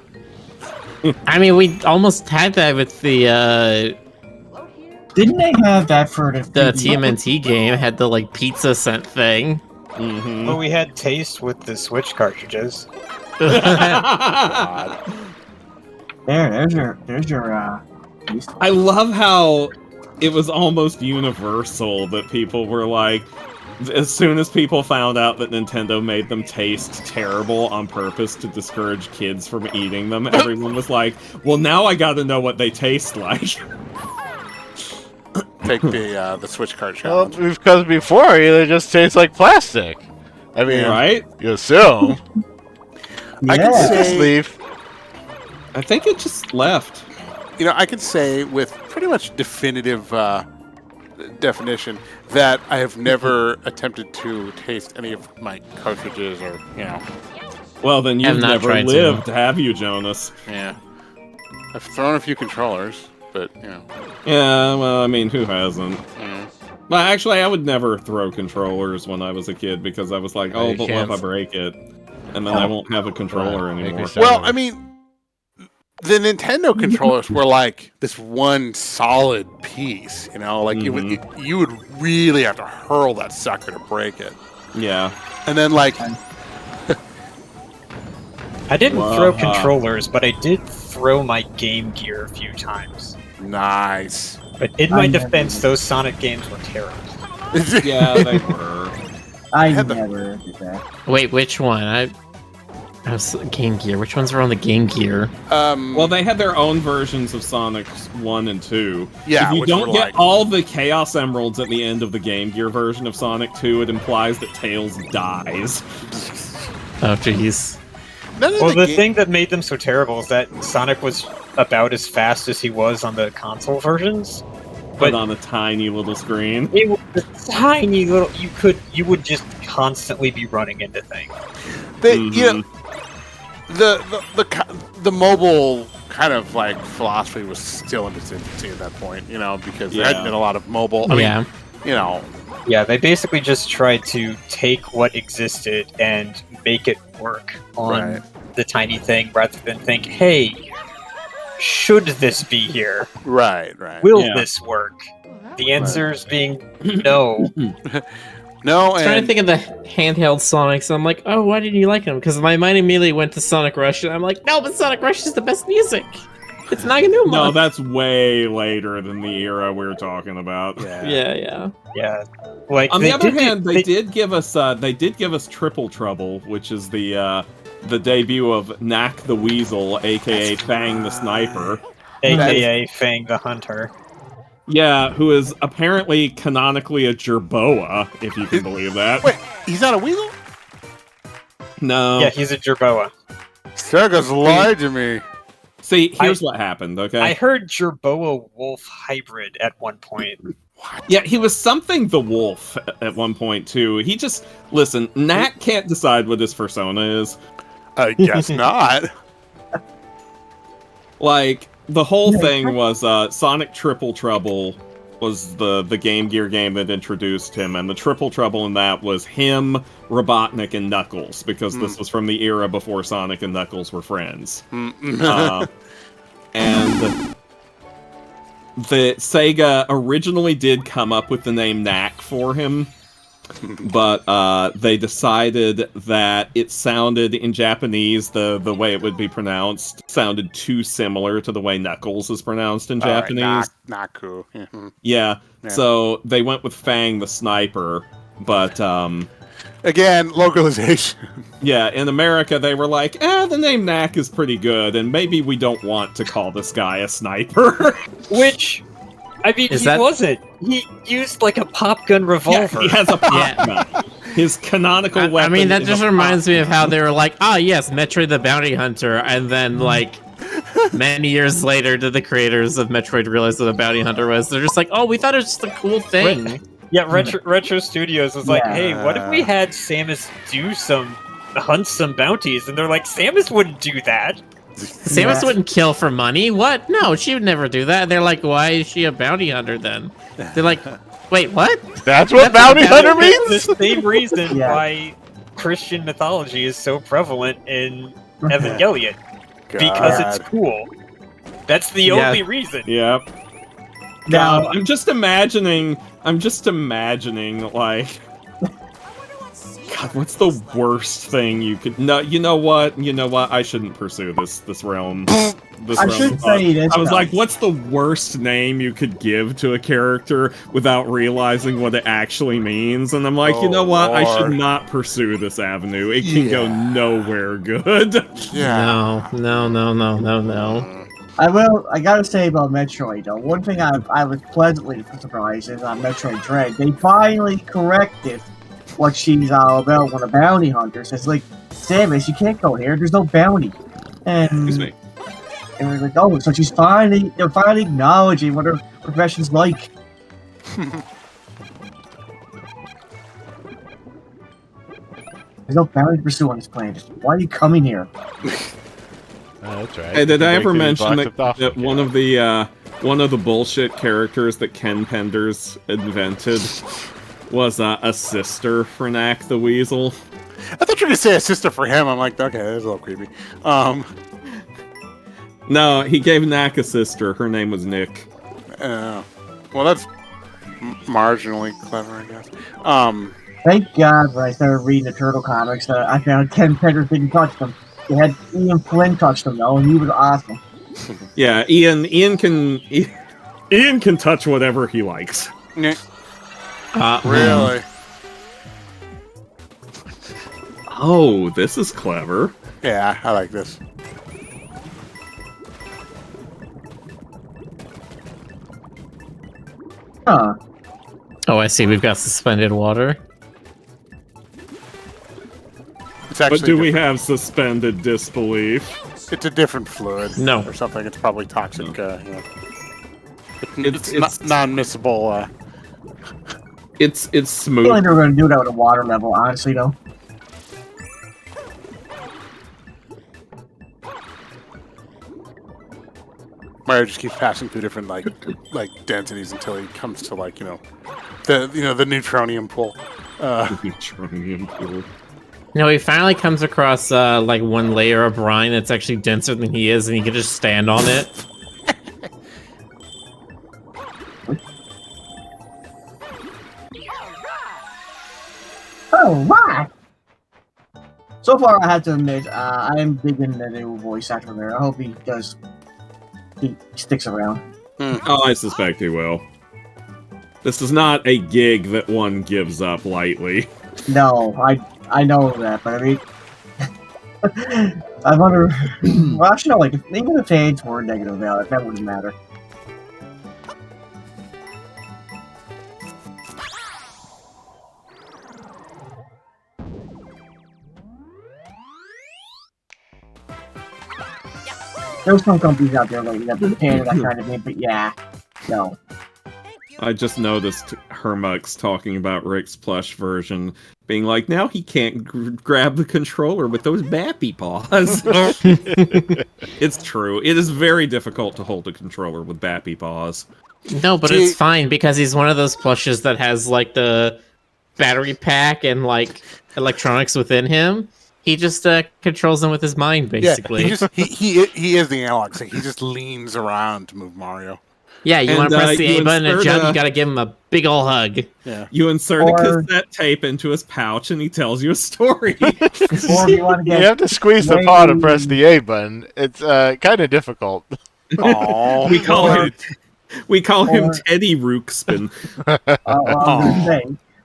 I mean, we almost had that with the Didn't they have that for the TMNT game? Had the like pizza scent thing. Mm-hmm. Well, we had taste with the Switch cartridges. God. There's your I love how it was almost universal that people were like, as soon as people found out that Nintendo made them taste terrible on purpose to discourage kids from eating them, everyone was like, well, now I gotta know what they taste like. Take the Switch card Well, challenge. because before, they just taste like plastic. I mean, Right? you assume. I can Yeah. Just say, leave. I think it just left. I can say with pretty much definitive definition that I have never attempted to taste any of my cartridges or, Well, then Have you've not never tried to. lived, have you, Jonas? yeah. I've thrown a few controllers, but, Yeah, well, I mean, who hasn't? yeah. Well, actually, I would never throw controllers when I was a kid because I was like, Yeah, oh, you but what if I can't. break it? And then I won't have a controller Right, make anymore. me sad. Well, I mean, the Nintendo controllers were like this one solid piece, like you would really have to hurl that sucker to break it. Yeah. And then like I didn't Wow. throw controllers, but I did throw my Game Gear a few times. nice. But in my defense, those Sonic games were terrible. Yeah, they were. I had the- never did that. Wait, which one? I was Game Gear. Which ones were on the Game Gear? Well, they had their own versions of Sonic 1 and 2. Yeah, if you which don't were get like- all the Chaos Emeralds at the end of the Game Gear version of Sonic 2, it implies that Tails dies. Oh, jeez. none of Well, the ga- thing that made them so terrible is that Sonic was about as fast as he was on the console versions. But on a tiny little screen. It was a tiny little. You would just constantly be running into things. the mobile kind of like philosophy was still in its infancy at that point, because there hadn't Yeah. been a lot of mobile. I mean, Yeah. Yeah, they basically just tried to take what existed and make it work on Right. the tiny thing, rather than think, "Hey, should this be here? right. Will Yeah. this work?" The answers being no. No, I'm trying to and think of the handheld Sonics. I'm like, oh, why didn't you like them? Because my mind immediately went to Sonic Rush, and I'm like, no, but Sonic Rush is the best music. It's Naganuma. No, that's way later than the era we're talking about. yeah. Yeah, like On they the other did- hand, they did give us Triple Trouble, which is the debut of Knack the Weasel, aka Fang the Sniper. aka Fang the Hunter. Yeah, who is apparently canonically a Jerboa, if you can believe that. wait, he's not a weasel? No. Yeah, he's a Jerboa. Sega's lied to me. See, here's what happened, okay? I heard Jerboa Wolf hybrid at one point. Yeah, he was something the wolf at one point, too. He just... Listen, Knack can't decide what his persona is. I guess not. Like, the whole thing was Sonic Triple Trouble was the Game Gear game that introduced him, and the Triple Trouble in that was him, Robotnik, and Knuckles, because this was from the era before Sonic and Knuckles were friends. And the Sega originally did come up with the name Knack for him, but they decided that it sounded in Japanese, the way it would be pronounced sounded too similar to the way Knuckles is pronounced in Japanese. Not cool. Yeah, Yeah. so they went with Fang the Sniper, but Again, localization. yeah, in America they were like, the name Knack is pretty good, and maybe we don't want to call this guy a sniper. Which, I mean, Is he that- wasn't. He used like a pop gun Yeah, revolver. he has a pop Yeah. gun. His canonical I weapon. mean, that is just a reminds pop me of how they were like, yes, Metroid the Bounty Hunter, and then, like, many years later, did the creators of Metroid realize what a bounty hunter was? They're just like, oh, we thought it was just a cool thing. Yeah, Retro Studios was like, Yeah. hey, what if we had Samus hunt some bounties? And they're like, Samus wouldn't do that. Samus wouldn't kill for money. What? No, she would never do that. They're like, why is she a bounty hunter then? They're like, wait, what? That's what bounty hunter means? The same reason Yeah. why Christian mythology is so prevalent in Evangelion. God. Because it's cool. That's the Yeah. only reason. Yep. Now, God, I'm just imagining, like, God, what's the worst thing you could? No, you know what? I shouldn't pursue this realm. I should say this. I was though. like, what's the worst name you could give to a character without realizing what it actually means? And I'm like, you know what? I should Lord. not pursue this avenue. It can go Yeah. nowhere good. Yeah. No. I gotta say about Metroid though. One thing I was pleasantly surprised is on Metroid Dread, they finally corrected what she's all about when a bounty hunter says, like, Samus, you can't go here. There's no bounty. And Excuse me. And we're like, oh, so they're finally acknowledging what her profession's like. There's no bounty to pursue on this planet. Why are you coming here? That's right. Hey, did I ever Break these mention blocks that, off that one of the bullshit characters that Ken Penders invented was a sister for Knack the Weasel? I thought you were gonna say a sister for him. I'm like, okay, that's a little creepy. No, he gave Knack a sister. Her name was Nick. Well, that's marginally clever, I guess. Thank God when I started reading the Turtle comics that I found Ken Penders didn't touch them. They had Ian Flynn touch them though, and he was awesome. Yeah, Ian can touch whatever he likes. Yeah, Uh, really? Oh, this is clever. Yeah, I like this. Huh. Oh, I see. We've got suspended water. It's actually But do we different. have suspended disbelief? It's a different fluid. No. Or something. It's probably toxic. Yeah. It's- It's non-miscible. It's I smooth. feel like they were going to do that with a water level, honestly, though. Mario just keeps passing through different like densities until he comes to the neutronium pool. Neutronium pool. No, he finally comes across like one layer of brine that's actually denser than he is, and he can just stand on it. Oh, my! So far, I have to admit, I am digging the new voice actor there. I hope he sticks around. Oh, I suspect he will. This is not a gig that one gives up lightly. No, I know that, but I mean, I wonder. Well, actually, no. Like, even if fans were negative about it, that wouldn't matter. There's some companies out there like that paying that kind of thing, but yeah, no. I just noticed Hermux talking about Rick's plush version, being like, now he can't grab the controller with those bappy paws. It's true. It is very difficult to hold a controller with bappy paws. No, but it's fine because he's one of those plushes that has like the battery pack and like electronics within him. He just controls them with his mind, basically. Yeah, he is the analog stick. He just leans around to move Mario. Yeah, you want to press the A button and insert jump, you gotta give him a big ol' hug. Yeah. You insert a cassette tape into his pouch and he tells you a story. Or if you want to You get have to squeeze the pod and press the A button. It's kind of difficult. Oh, we call him Teddy Rookspin.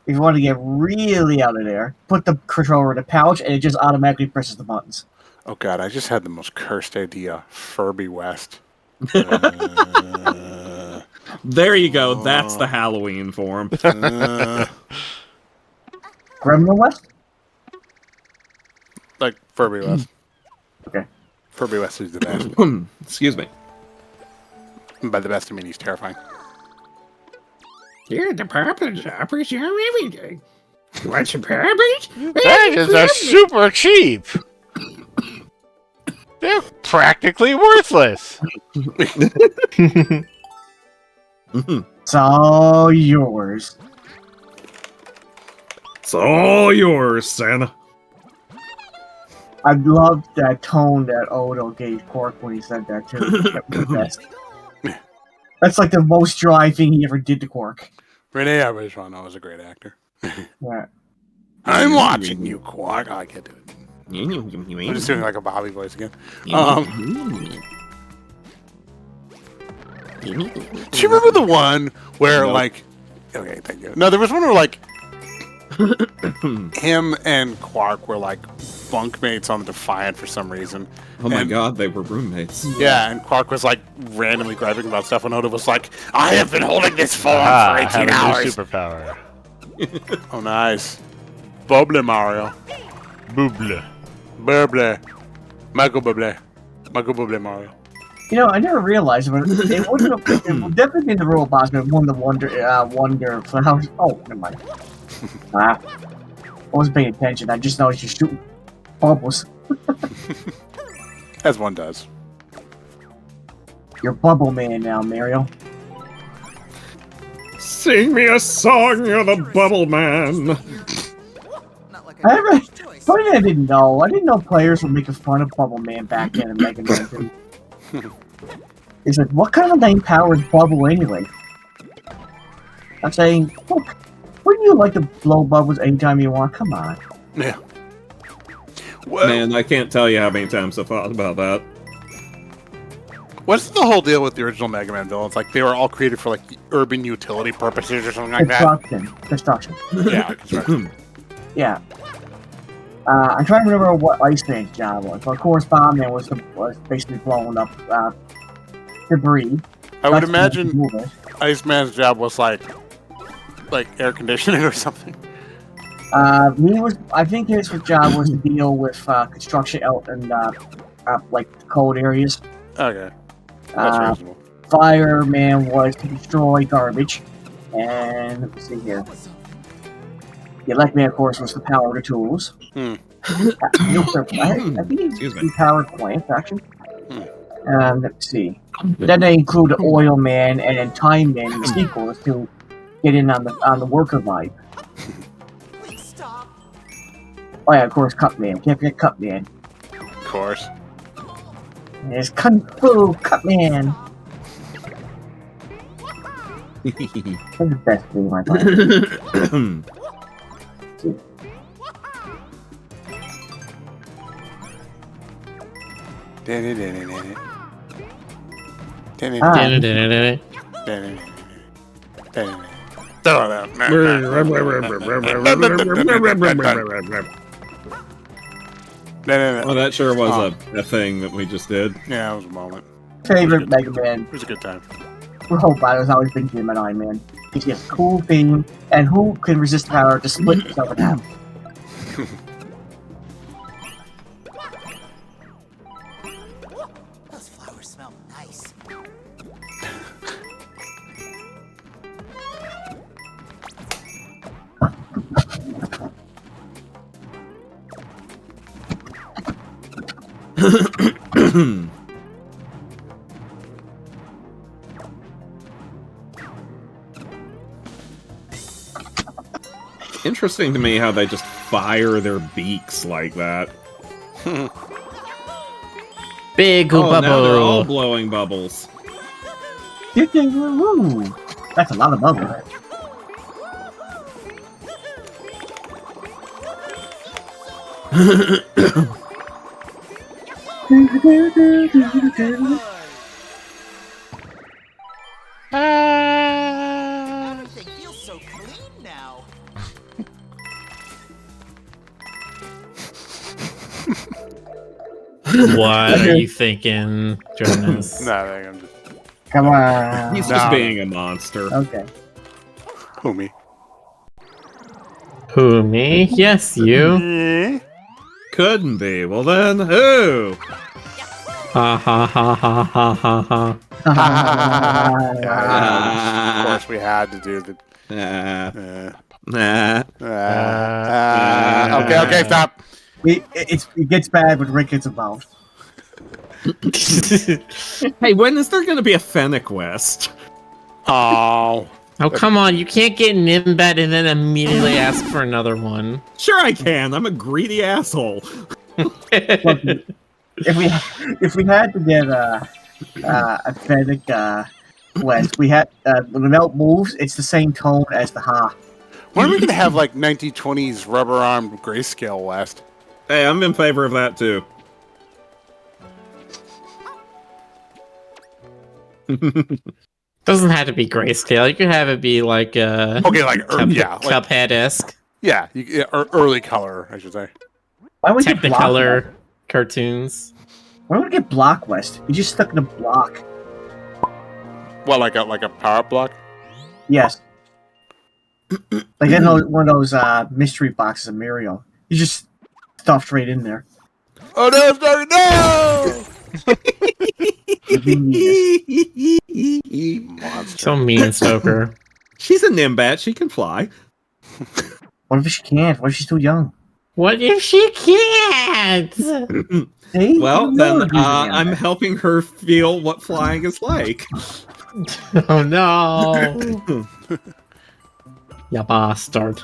If you want to get really out of there, put the controller in the pouch and it just automatically presses the buttons. Oh god, I just had the most cursed idea. Furby West. There you go. That's the Halloween form. Gremlin West? Like Furby West. Okay. Furby West is the best. Excuse me. And by the best, I mean he's terrifying. Here at the Papa Shop, we share everything. You want some Papas? That is super cheap. They're practically worthless. It's all yours. It's all yours, Santa. I loved that tone that Odo gave Quark when he said that too. That was the best. That's like the most dry thing he ever did to Quark. Renee Arbitrano was a great actor. Yeah. I'm watching you, Quark. I can't do it. I'm just doing like a Bobby voice again. Do you remember the one where like? Okay, thank you. No, there was one where like him and Quark were like bunkmates on the Defiant for some reason. Oh my god, they were roommates. Yeah, and Quark was like randomly griping about stuff, and Oda was like, "I have been holding this form for I 18 have a hours." new superpower. Oh, nice. Bubble Mario. Booble. Bubble. Michael Bublé. Michael Bublé Mario. You know, I never realized, but it wouldn't have, it would definitely been the robots that won the wonder flowers. Oh, never mind. I wasn't paying attention. I just noticed you shooting bubbles. As one does. You're Bubble Man now, Mario. Sing me a song, you're the Bubble Man. Funny I didn't know. I didn't know players were making fun of Bubble Man back then in Mega Man 2. He said, what kind of name power is Bubble anyway? I'm saying, look, wouldn't you like to blow bubbles anytime you want? Come on. Yeah. Well, Man, I can't tell you how many times I've thought about that. what's the whole deal with the original Mega Man villains? Like, they were all created for, like, urban utility purposes or something like that? Destruction. Yeah, construction. Yeah. I'm trying to remember what Iceman's job was. But of course, Bombman was basically blowing up debris. I would imagine Iceman's job was, like air conditioning or something. I think his job was to deal with construction out in like cold areas. Okay, that's reasonable. Fireman was to destroy garbage, and let's see here. The Electman, of course, was to power the tools. I think he powered plants actually. Let's see. Then they include the Oil Man and then Time Man in the sequels to get in on the worker vibe. Oh yeah, of course, Cup Man. Can't forget Cup Man. Of course. There's Kung Fu Cup Man. That's the best game I find. Well, that sure was a thing that we just did. Yeah, it was a moment. Favorite Mega Man. It was a good time. Whole battle's always been Gemini Man. He's got a cool theme, and who can resist the power to split himself in half? Those flowers smell nice. Interesting to me how they just fire their beaks like that. Big Oh, bubble. now they're all blowing bubbles. Ooh, that's a lot of bubble. Everything feels so clean now. What are you thinking, Jonas? Nothing. I'm just Come on. He's just being a monster. Okay. who me. Who, me? Yes, you. Couldn't be. Well then, who? Ha ha ha ha ha ha ha. Of course, we had to do the. Nah. Okay, stop. It gets bad when Rick gets involved. Hey, when is there going to be a Fennec West? Oh. Oh, come on. You can't get an Nimbat and then immediately ask for another one. Sure I can. I'm a greedy asshole. Look, if we had to get a Fennec West, we had when the melt moves, it's the same tone as the Ha. When are we going to have, like, 1920s rubber-armed grayscale West? Hey, I'm in favor of that, too. Doesn't have to be grayscale. You could have it be like Okay, like, Cuphead-esque. Yeah, early color, I should say. Why would you get block Technicolor cartoons. Why would we get Block West? You just stuck in a block. What, like a power block? Yes. Like I know one of those mystery boxes of Mario. You just stuffed right in there. Oh no, sorry, no! Monster. So mean, Stoker. She's a Nimbat. She can fly. What if she can't? What if she's too young? What if she can't? See? Well, You then know she's a I'm Nimbat. helping her feel what flying is like. Oh no! Ya bastard.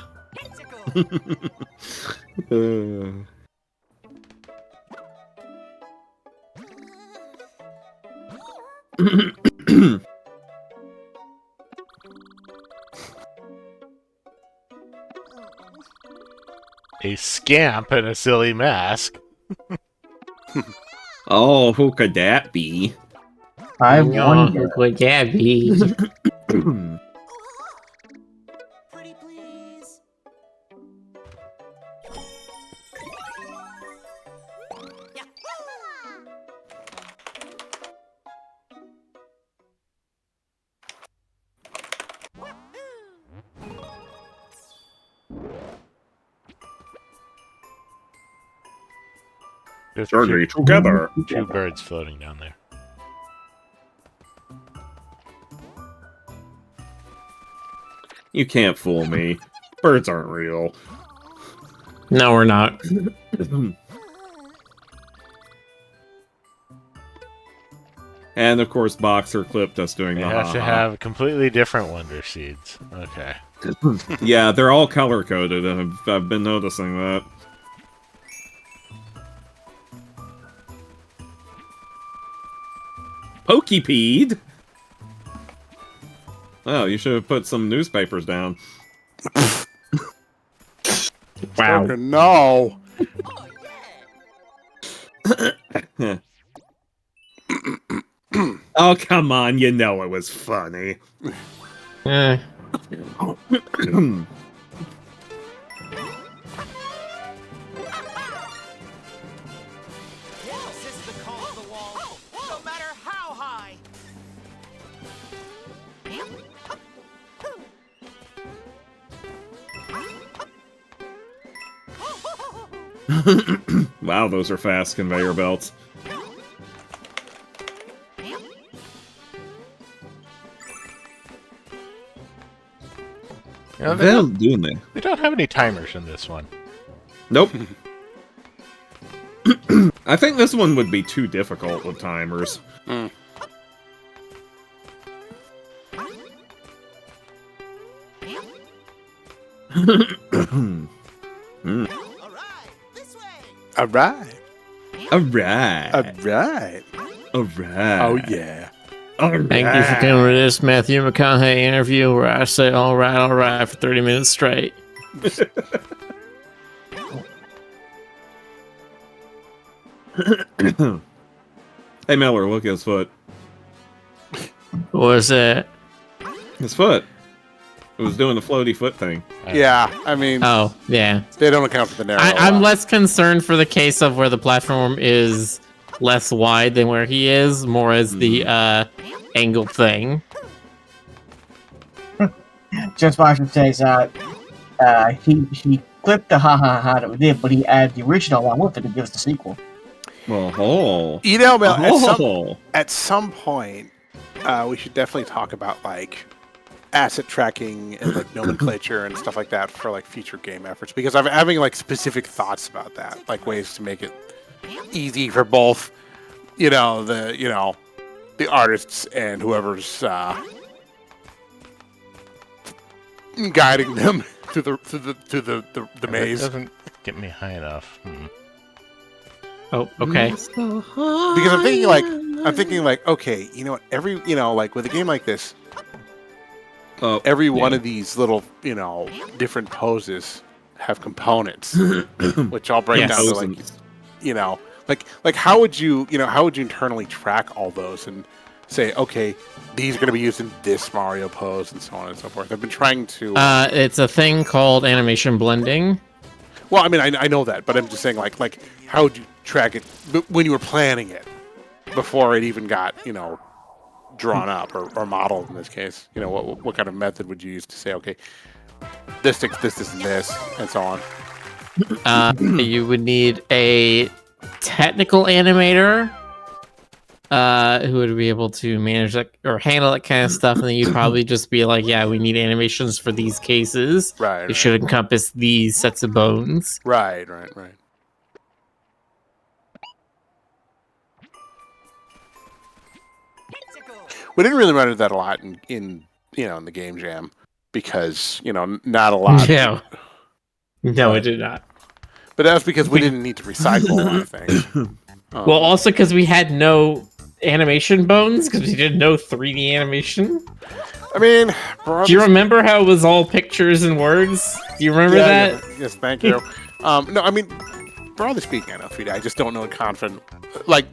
A scamp in a silly mask. Oh, who could that be? I Oh, wonder. who could that be? Pretty please. There's Journey together. two birds floating down there. You can't fool me. Birds aren't real. No, we're not. And of course, Boxer clipped us doing They the have to ha-ha. have completely different Wonder Seeds. Okay. Yeah, they're all color coded, and I've been noticing that. Pokeypeed? Oh, you should have put some newspapers down. Wow. Stoker, no! Oh, come on, you know it was funny. Eh. This is the call of the wall. No matter how high. Wow, those are fast conveyor belts. You know, They're doing that. they don't have any timers in this one. Nope. I think this one would be too difficult with timers. Mm. All right, this way. Alright. Alright. Alright. Alright. Oh yeah. Alright. Thank you for coming to this Matthew McConaughey interview where I say all right for 30 minutes straight. Hey Miller, look at his foot. What was that? His foot. It was doing the floaty foot thing. Yeah, I mean, Oh, yeah. they don't account for the narrow. I'm less concerned for the case of where the platform is less wide than where he is, more as the angled thing. Just Washington says he clipped the ha ha ha that we did, but he added the original along with it to give us the sequel. Oh. You know, Mel, Oh. at some point, we should definitely talk about like asset tracking and like nomenclature and stuff like that for like future game efforts, because I'm having like specific thoughts about that, like ways to make it easy for both the artists and whoever's guiding them to the maze. It doesn't get me high enough. Oh, okay. Because I'm thinking like, okay, you know what? Like with a game like this, every one of these little, different poses have components, which all break down to like, how would you internally track all those and say, okay, these are going to be used in this Mario pose and so on and so forth. I've been trying to. It's a thing called animation blending. Well, I mean, I know that, but I'm just saying, like, how would you track it when you were planning it before it even got, drawn up or modeled in this case? What kind of method would you use to say, okay, this sticks, this, and this, and so on? You would need a technical animator who would be able to manage that or handle that kind of stuff, and then you'd probably just be like, yeah, we need animations for these cases. Right. It should encompass these sets of bones. Right. We didn't really run into that a lot in the game jam because not a lot. Yeah. No, it did not. But that was because we didn't need to recycle a lot of things. Well, also because we had no animation bones because we didn't know 3D animation. I mean, do you remember how it was all pictures and words? Do you remember that? Yeah, yes, thank you. No, I mean, broadly speaking, I know 3D. I just don't know confident. Like,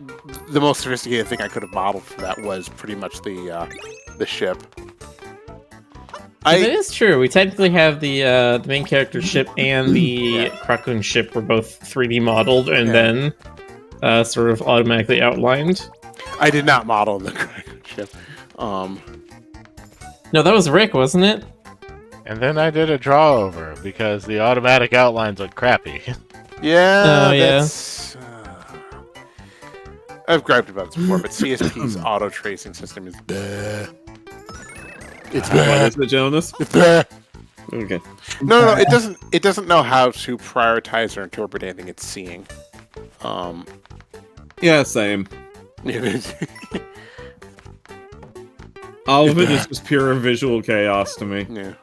the most sophisticated thing I could have modeled for that was pretty much the ship. That is true. We technically have the main character ship and the Crackoon ship were both 3D modeled and then sort of automatically outlined. I did not model the Crackoon ship. No, that was Rick, wasn't it? And then I did a draw over because the automatic outlines look crappy. Yeah, oh, that's... I've griped about this before, but CSP's auto tracing system is it's What is it, Jonas? It's bad. Okay. No, it doesn't know how to prioritize or interpret anything it's seeing. Yeah, same. All of it is just pure visual chaos to me. Yeah.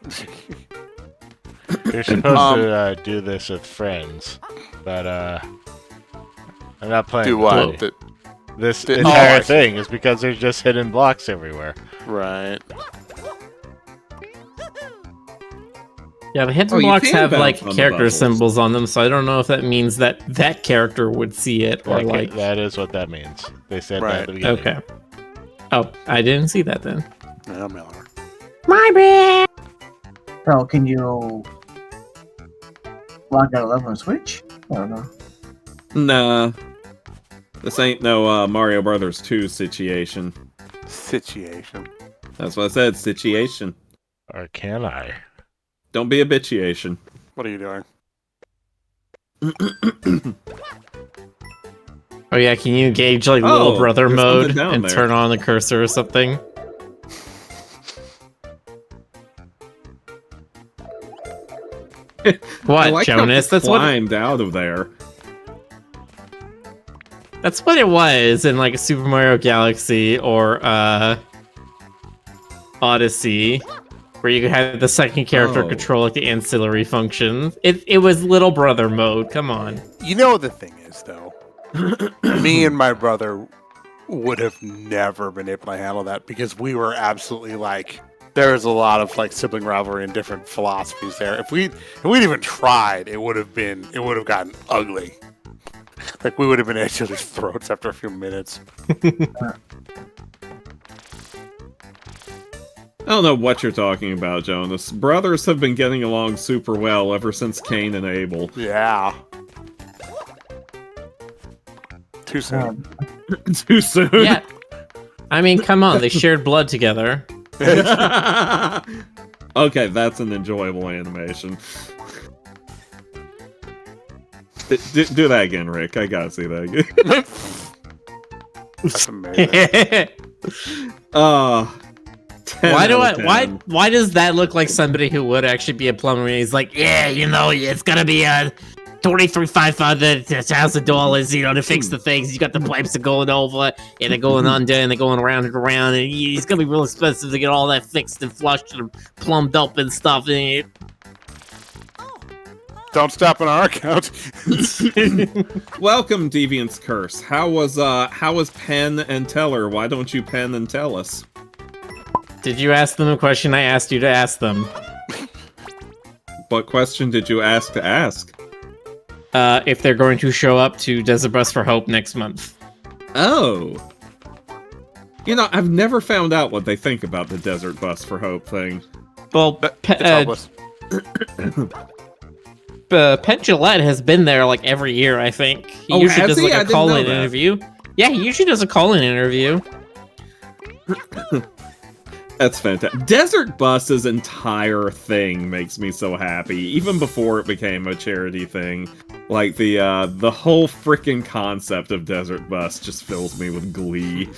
You're supposed to do this with friends, but I'm not playing. Do what? This entire thing is because there's just hidden blocks everywhere. Right. Yeah, the hidden blocks have like character symbols on them, so I don't know if that means that that character would see it or like. That is what that means. They said that at the beginning. Okay. Oh, I didn't see that then. Yeah, Miller. My bad. So, can you log out 11 on Switch? I don't know. Nah. This ain't no Mario Brothers 2 situation. Situation. That's what I said, situation. Or can I? Don't be a bitchiation. What are you doing? Oh yeah, can you engage like little brother mode and turn on the cursor or something? What, I like Jonas? How That's what climbed out of there. That's what it was in like Super Mario Galaxy or Odyssey, where you had the second character control like the ancillary functions. It was little brother mode. Come on. You know the thing is though, me and my brother would have never been able to handle that because we were absolutely like there was a lot of like sibling rivalry and different philosophies there. If we'd even tried, it would have gotten ugly. Like we would have been at each other's throats after a few minutes. I don't know what you're talking about, Jonas. Brothers have been getting along super well ever since Cain and Abel. Yeah. Too soon. Too soon? Yeah. I mean, come on. They shared blood together. Okay, that's an enjoyable animation. Do that again, Rick. I gotta see that again. That's amazing. Why does that look like somebody who would actually be a plumber? And he's like, yeah, it's gonna be a $23,500 to fix the things. You got the pipes are going over, and they're going under, and they're going around and around, and it's gonna be real expensive to get all that fixed and flushed and plumbed up and stuff. And Don't stop on our account. Welcome, Deviant's Curse. How was Penn and Teller? Why don't you Penn and tell us? Did you ask them a question I asked you to ask them? What question did you ask to ask? If they're going to show up to Desert Bus for Hope next month. Oh. I've never found out what they think about the Desert Bus for Hope thing. Well, Penn Gillette has been there like every year, I think. He usually does like a call-in interview. Yeah, he usually does a call-in interview. That's fantastic. Desert Bus's entire thing makes me so happy, even before it became a charity thing. Like, the whole freaking concept of Desert Bus just fills me with glee.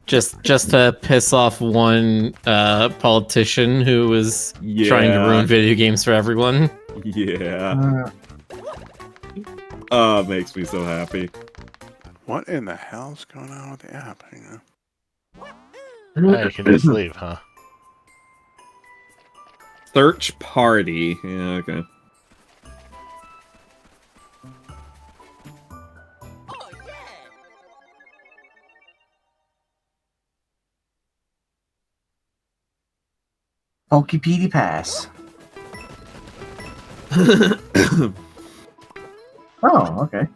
Just to piss off one politician who was trying to ruin video games for everyone. Yeah. Oh, it makes me so happy. What in the hell's going on with the app? Hang on. You can just leave, huh? Search party. Yeah, okay. Pokey Pass. Oh, okay.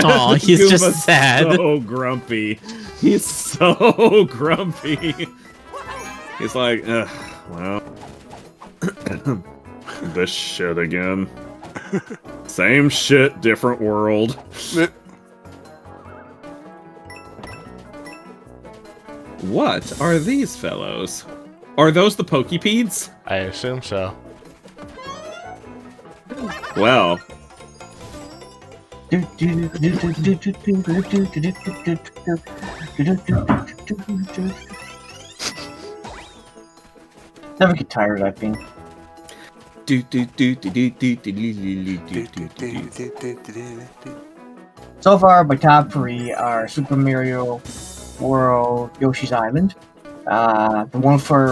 Oh, he's Goomba's just sad. So grumpy. He's so grumpy. He's like, well, this shit again. Same shit, different world. What are these fellows? Are those the Pokepedes? I assume so. Well. Never get tired of that thing. So far, my top three are Super Mario World, Yoshi's Island, the one for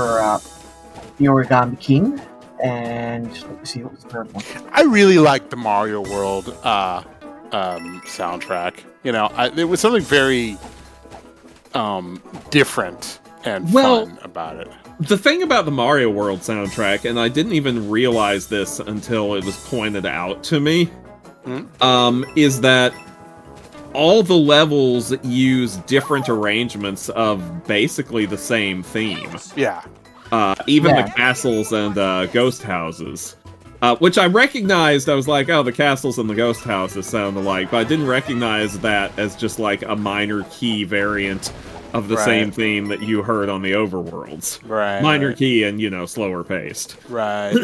the Origami King, and let me see what was the third one. I really like the Mario World soundtrack. It was something very different and fun about it. The thing about the Mario World soundtrack, and I didn't even realize this until it was pointed out to me, is that all the levels use different arrangements of basically the same theme. Yeah. Even the castles and ghost houses. Which I recognized. I was like, oh, the castles and the ghost houses sound alike, but I didn't recognize that as just like a minor key variant of the same theme that you heard on the Overworlds. Right. Minor key and, slower paced. Right.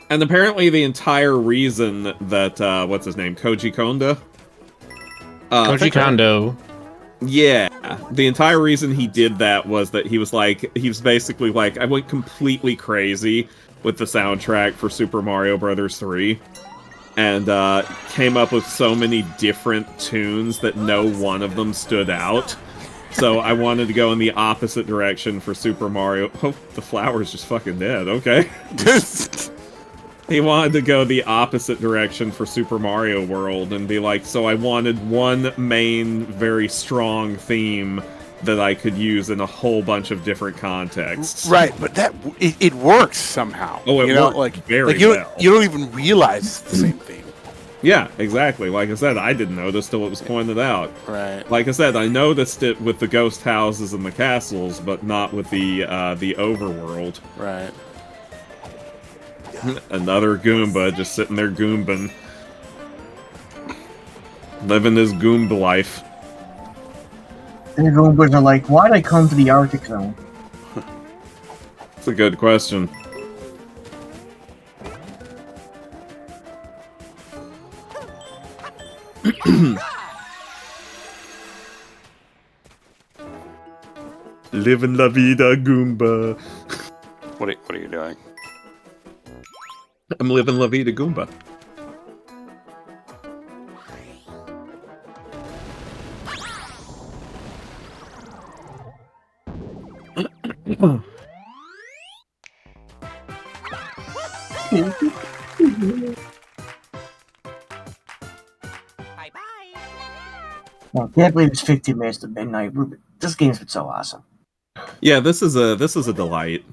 And apparently the entire reason that, what's his name, Koji Kondo? Koji Kondo. Yeah, the entire reason he did that was that he was basically like, I went completely crazy with the soundtrack for Super Mario Bros. 3, and came up with so many different tunes that no one of them stood out. So I wanted to go in the opposite direction for Super Mario. Oh, the flower's just fucking dead, okay. He wanted to go the opposite direction for Super Mario World and be like, so I wanted one main, very strong theme that I could use in a whole bunch of different contexts. Right, but it works somehow. Oh, it works very well. You don't even realize it's the same theme. Yeah, exactly. Like I said, I didn't notice till it was pointed out. Right. Like I said, I noticed it with the ghost houses and the castles, but not with the overworld. Right. Another Goomba just sitting there goombing. Living his Goomba life. And the Goombas are like, why'd I come to the Arctic Zone? That's a good question. Living la vida, Goomba. What are you doing? I'm living la vida, Goomba. I can't believe it's 15 minutes to midnight. This game's been so awesome. Yeah, this is a delight.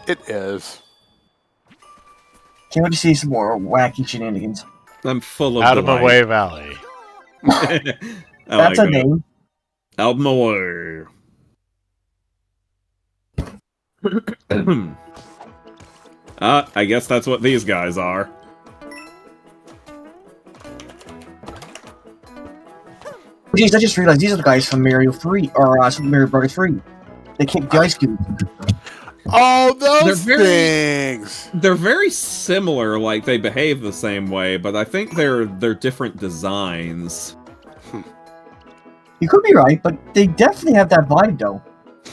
It is. Can't wait to see some more wacky shenanigans. I'm full of Out of my delight. way, Valley. That's a name. Out of my way. I guess that's what these guys are. Jeez, I just realized these are the guys from Mario 3, or Super Mario Bros. 3. They kicked the ice cube. Oh, those things! They're very similar, like they behave the same way, but I think they're different designs. You could be right, but they definitely have that vibe, though.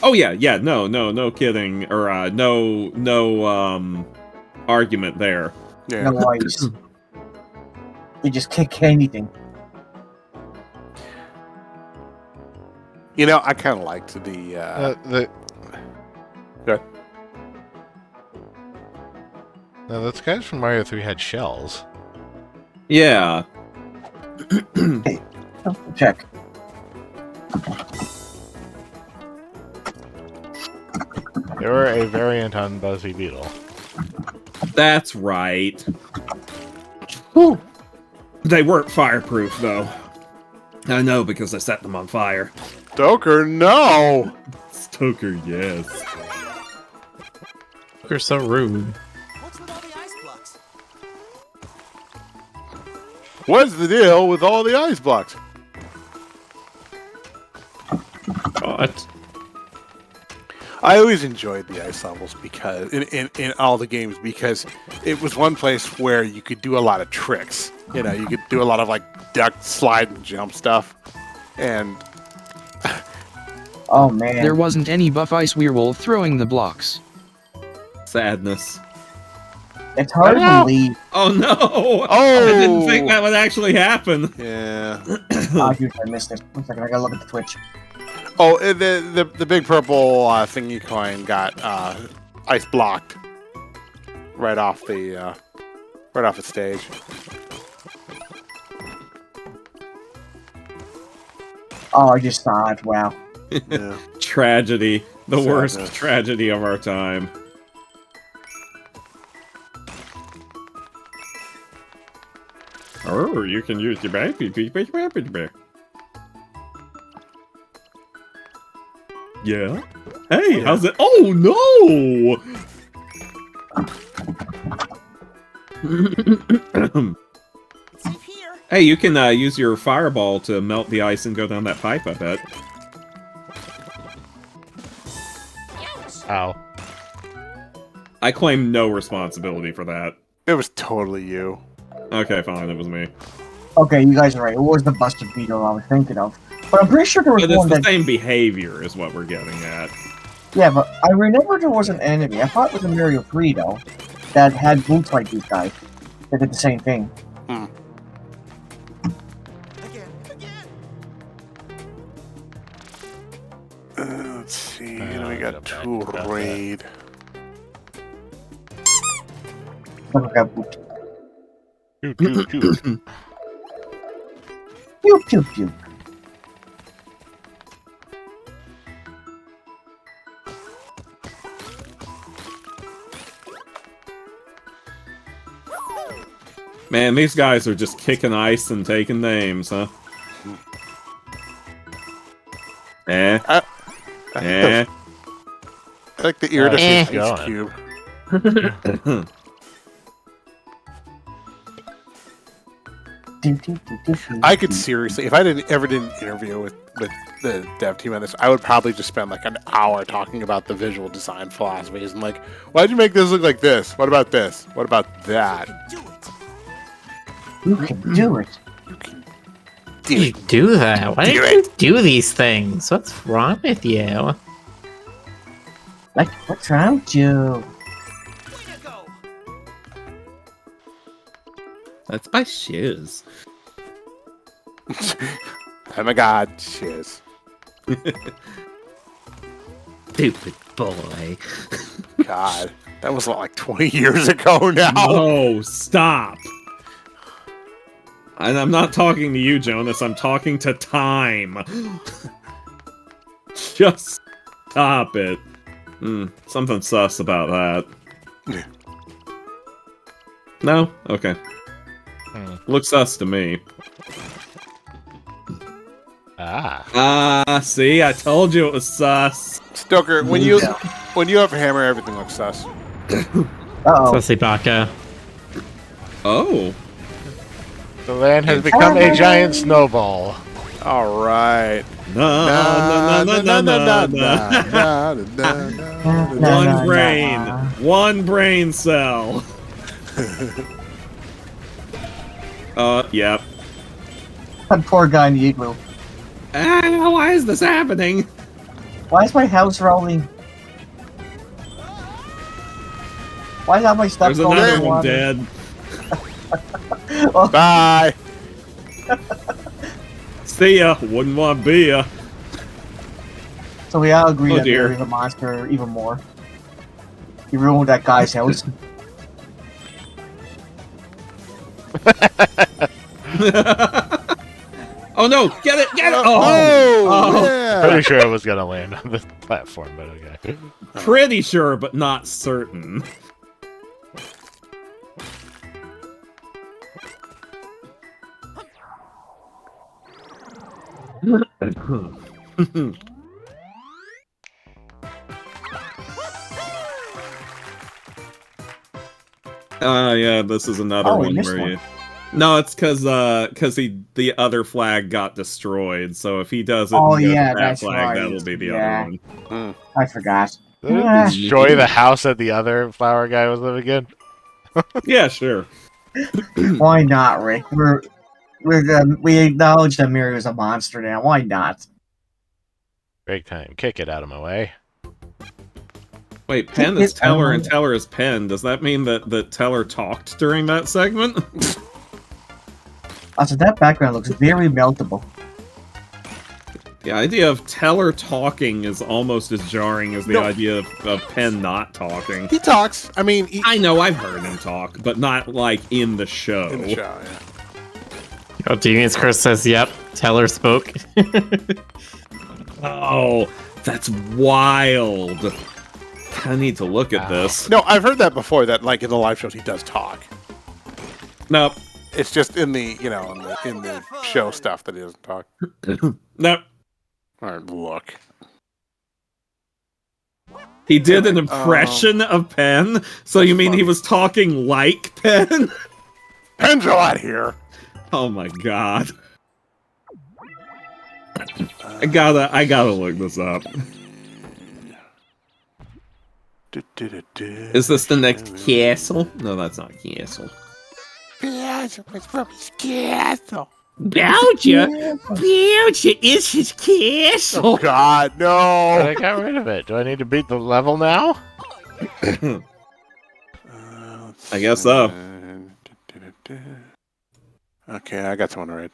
Oh yeah, no kidding, or no argument there. Yeah. No ice. They just kick anything. You know, I kind of liked the. Good. No, those guys from Mario 3 had shells. Yeah. Check. They were a variant on Buzzy Beetle. That's right. Whew. They weren't fireproof, though. I know, because I set them on fire. Stoker, no! Stoker, yes. Stoker's so rude. What's with all the ice blocks? What's the deal with all the ice blocks? God. I always enjoyed the ice levels because in all the games because it was one place where you could do a lot of tricks. You know, you could do a lot of like duck, slide, and jump stuff. And oh man, There wasn't any buff ice werewolf throwing the blocks. Sadness. it's hard to believe. Oh no! Oh! I didn't think that would actually happen. yeah. Oh, dude, I missed it. 1 second, I gotta look at the Twitch. Oh, the big purple thingy coin got ice blocked right off the stage. Oh, I just saw it. Wow. Yeah. Tragedy. The Sadness. worst tragedy of our time. Oh, you can use your baby. Yeah. Hey, how's it? Oh no! Safe here. Hey, you can use your fireball to melt the ice and go down that pipe, I bet. Ow. I claim no responsibility for that. It was totally you. Okay, fine, it was me. Okay, you guys are right. It was the busted beetle I was thinking of. But I'm pretty sure there was But it's one the that... same behavior is what we're getting at. Yeah, but I remember there was an enemy. I thought it was in Mario 3, though, that had boots like these guys. That did the same thing. Again. Let's see. We I got got two back about raid. Never got boots. Pew, pew, pew. Pew, pew, pew. Man, these guys are just kicking ice and taking names, huh? I like the iridescent Eh. ice cube. I could seriously, if I ever did an interview with the dev team on this, I would probably just spend like an hour talking about the visual design philosophies and like, why'd you make this look like this? What about this? What about that? You can do it. You do that? Why do you do these things? What's wrong with you? Like, what's wrong with you? That's my shoes. Oh my god, shiz. Stupid boy. God, that was like 20 years ago now. No, stop. And I'm not talking to you, Jonas. I'm talking to time. Just stop it. Something sus about that. No? Okay. Looks sus to me. See, I told you it was sus. Stoker, when you have a hammer, everything looks sus. Uh-oh. Sussy Baka. Oh. The land has become a giant snowball. All right. One brain. One brain cell. Yep. That poor guy in the igloo. Why is this happening? Why is my house rolling? Why is all my stuff There's going another in one water? dead. Bye. See ya. Wouldn't want to be ya. So we all agree Oh, that dear. Mary's a monster even more. He ruined that guy's house. Oh no! Get it! Get it! Oh, yeah. Pretty sure it was gonna land on the platform, but okay. Pretty sure, but not certain. Yeah, this is another we one missed where one. you... No, it's because the other flag got destroyed. So if he doesn't Oh, go to yeah, that that's flag, right. that'll be the Yeah. other one. I forgot. Did it destroy the house that the other flower guy was living in? Yeah, sure. Why not, Rick? We acknowledge that Mary is a monster now. Why not? Break time. Kick it out of my way. Wait, Penn is Teller and Teller is Penn. Does that mean that Teller talked during that segment? Also, that background looks very meltable. The idea of Teller talking is almost as jarring as the idea of Penn not talking. He talks. I mean, I know I've heard him talk, but not like in the show. in the show, yeah. Oh, Deviant's Curse says, yep, Teller spoke. Oh, that's wild. I need to look at this. No, I've heard that before. That like in the live shows, he does talk. Nope. It's just in the in the show stuff that he doesn't talk. Nope. All right, look. He did an impression of Penn? So you mean he was talking like Penn? Penn's a lot here. Oh my god. I gotta look this up. Is this the next castle? No, that's not castle. Castle. Belgia? Belgia is his castle. Oh God, But no! I got rid of it. Do I need to beat the level now? I guess so. Okay, I got someone right.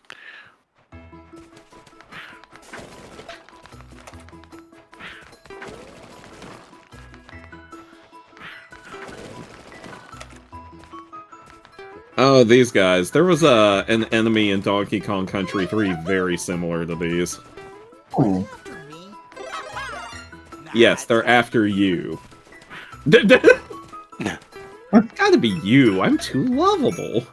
Oh, these guys. There was an enemy in Donkey Kong Country 3 very similar to these. Ooh. Yes, they're after you. Gotta be you. I'm too lovable.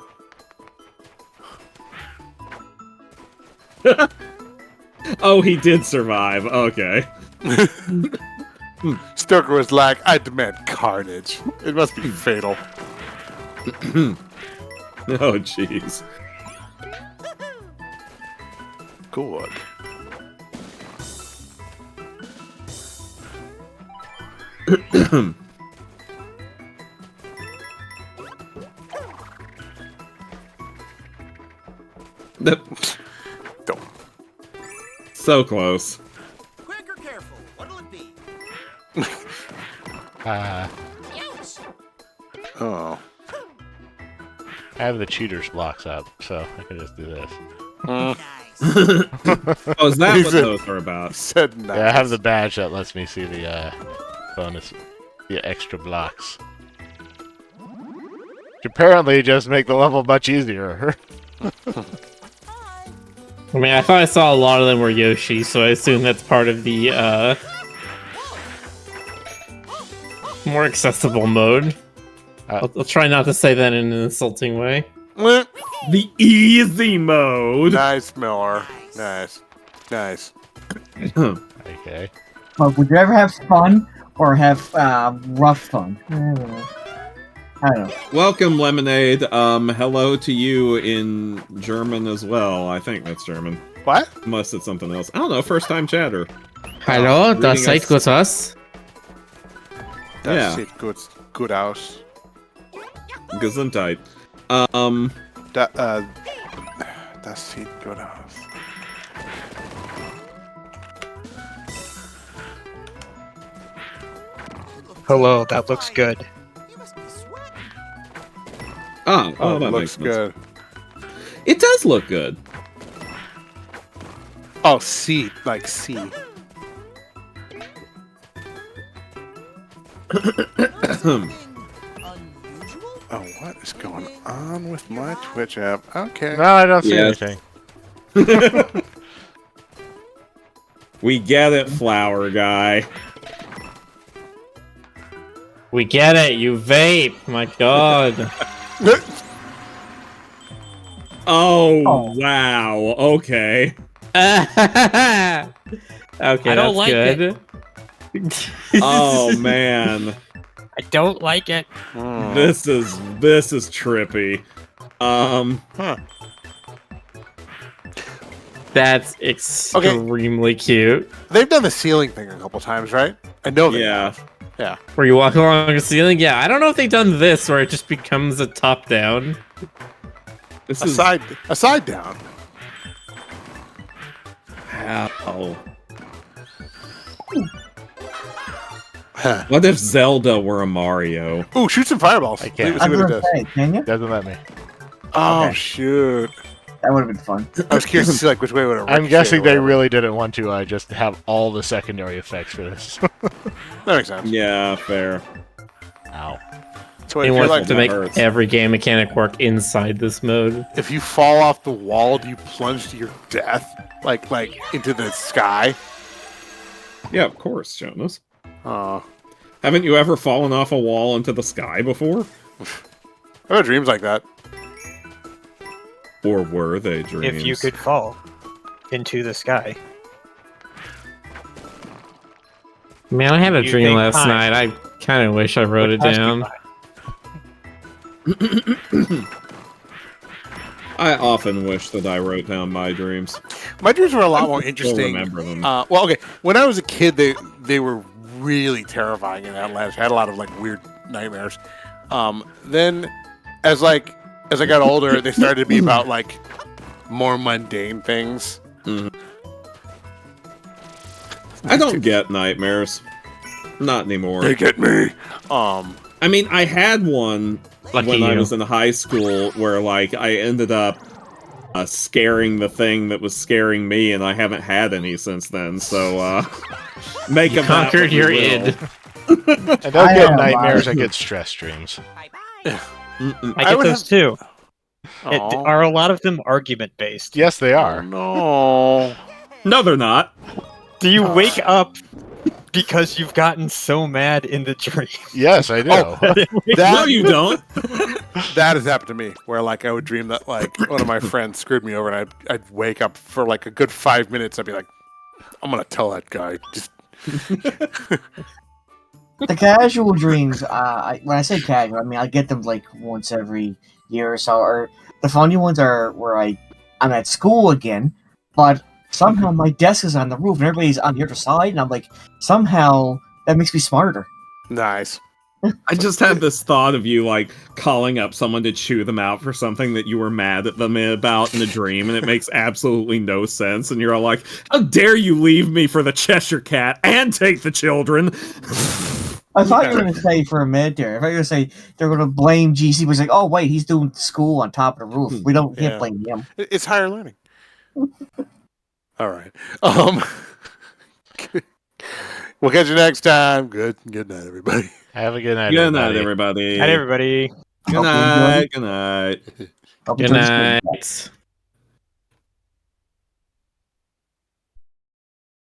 Oh, he did survive. Okay. Stoker was like, I demand carnage. It must be fatal. Oh, jeez. good. Don't. So close. Quick or careful? What'll it be? Uh, Oh. I have the cheaters blocks up, so I can just do this. Mm. Nice. Oh, is that He what said- those are about? Said nice. Yeah, I have the badge that lets me see the bonus, the extra blocks. Which apparently just make the level much easier. I mean, I thought I saw a lot of them were Yoshi, so I assume that's part of the more accessible mode. I'll try not to say that in an insulting way. The easy mode. Nice, Miller. Nice. Nice. Okay. But would you ever have fun or have rough fun? I don't know. Welcome, Lemonade. Hello to you in German as well. I think that's German. What? Unless it's something else. I don't know. First time chatter. Hallo, Reading das seid us- gut aus. That Yeah. sieht good aus. Gesundheit. Das sieht gut aus. Hello, that looks good. You must be sweating. Oh, that looks makes sense. good. It does look good. Oh, C, like C. Unusual? Oh, what is going on with my Twitch app? Okay. No, I don't see Yes. anything. We get it, flower guy. We get it, you vape. My god. Oh, wow. Okay. Okay, I don't that's like good. Oh man, I don't like it. Hmm. this is trippy. Huh. That's extremely cute. They've done the ceiling thing a couple times, right? I know they Yeah. have. Yeah. Where you walk along the ceiling? Yeah, I don't know if they've done this where it just becomes a top down. This A is side down. how. Huh. What if Zelda were a Mario? Ooh, shoot some fireballs. I can't. See I was what it gonna does. say, can you? Doesn't let me. Oh, Okay. shoot. That would have been fun. I was curious to see like which way would it I'm guessing they whatever. really didn't want to just have all the secondary effects for this. That makes sense. Yeah, fair. Ow. So They if you're want like, to make hurts. every game mechanic work inside this mode. if you fall off the wall, do you plunge to your death, like into the sky? Yeah, of course, Jonas. Oh, Haven't you ever fallen off a wall into the sky before? I have dreams like that. Or were they dreams? If you could fall into the sky. Man, I had a You dream think last time. night. I kind of wish I wrote it Has to down. be. I often wish that I wrote down my dreams. My dreams were a lot more Still interesting. remember them. Well, okay. When I was a kid, they were really terrifying and outlandish. I had a lot of like weird nightmares. Then, as I got older, they started to be about like more mundane things. I don't get nightmares. Not anymore. They get me. I mean, I had one Lucky when I you. was in high school where, like, I ended up scaring the thing that was scaring me, and I haven't had any since then. So, make You of that conquered what you your will. id. I don't I get have nightmares, I mine. get stress dreams. Bye-bye. Mm-mm. I get would those have- too. Aw. Are a lot of them argument based? Yes, they Oh, are. no. No, they're not. Do you wake up because you've gotten so mad in the dream? Yes, I do. Oh. No, That you don't. that has happened to me, where like I would dream that like one of my friends screwed me over, and I'd wake up for like a good 5 minutes. I'd be like, I'm gonna tell that guy. Just The casual dreams, when I say casual, I mean I get them like once every year or so. Or the funny ones are where I'm at school again, but somehow my desk is on the roof and everybody's on the other side, and I'm like, somehow that makes me smarter. Nice. I just had this thought of you like calling up someone to chew them out for something that you were mad at them about in a dream, and it makes absolutely no sense. And you're all like, "How dare you leave me for the Cheshire Cat and take the children?" I thought you were going to say for a minute there. I thought you were going to say they're going to blame GC. Was like, oh wait, he's doing school on top of the roof. We can't blame him. It's higher learning. All right. We'll catch you next time. Good night, everybody. Have a good night. Good night, everybody. Night, everybody. Good night. Good night. I'll be Good doing school. night.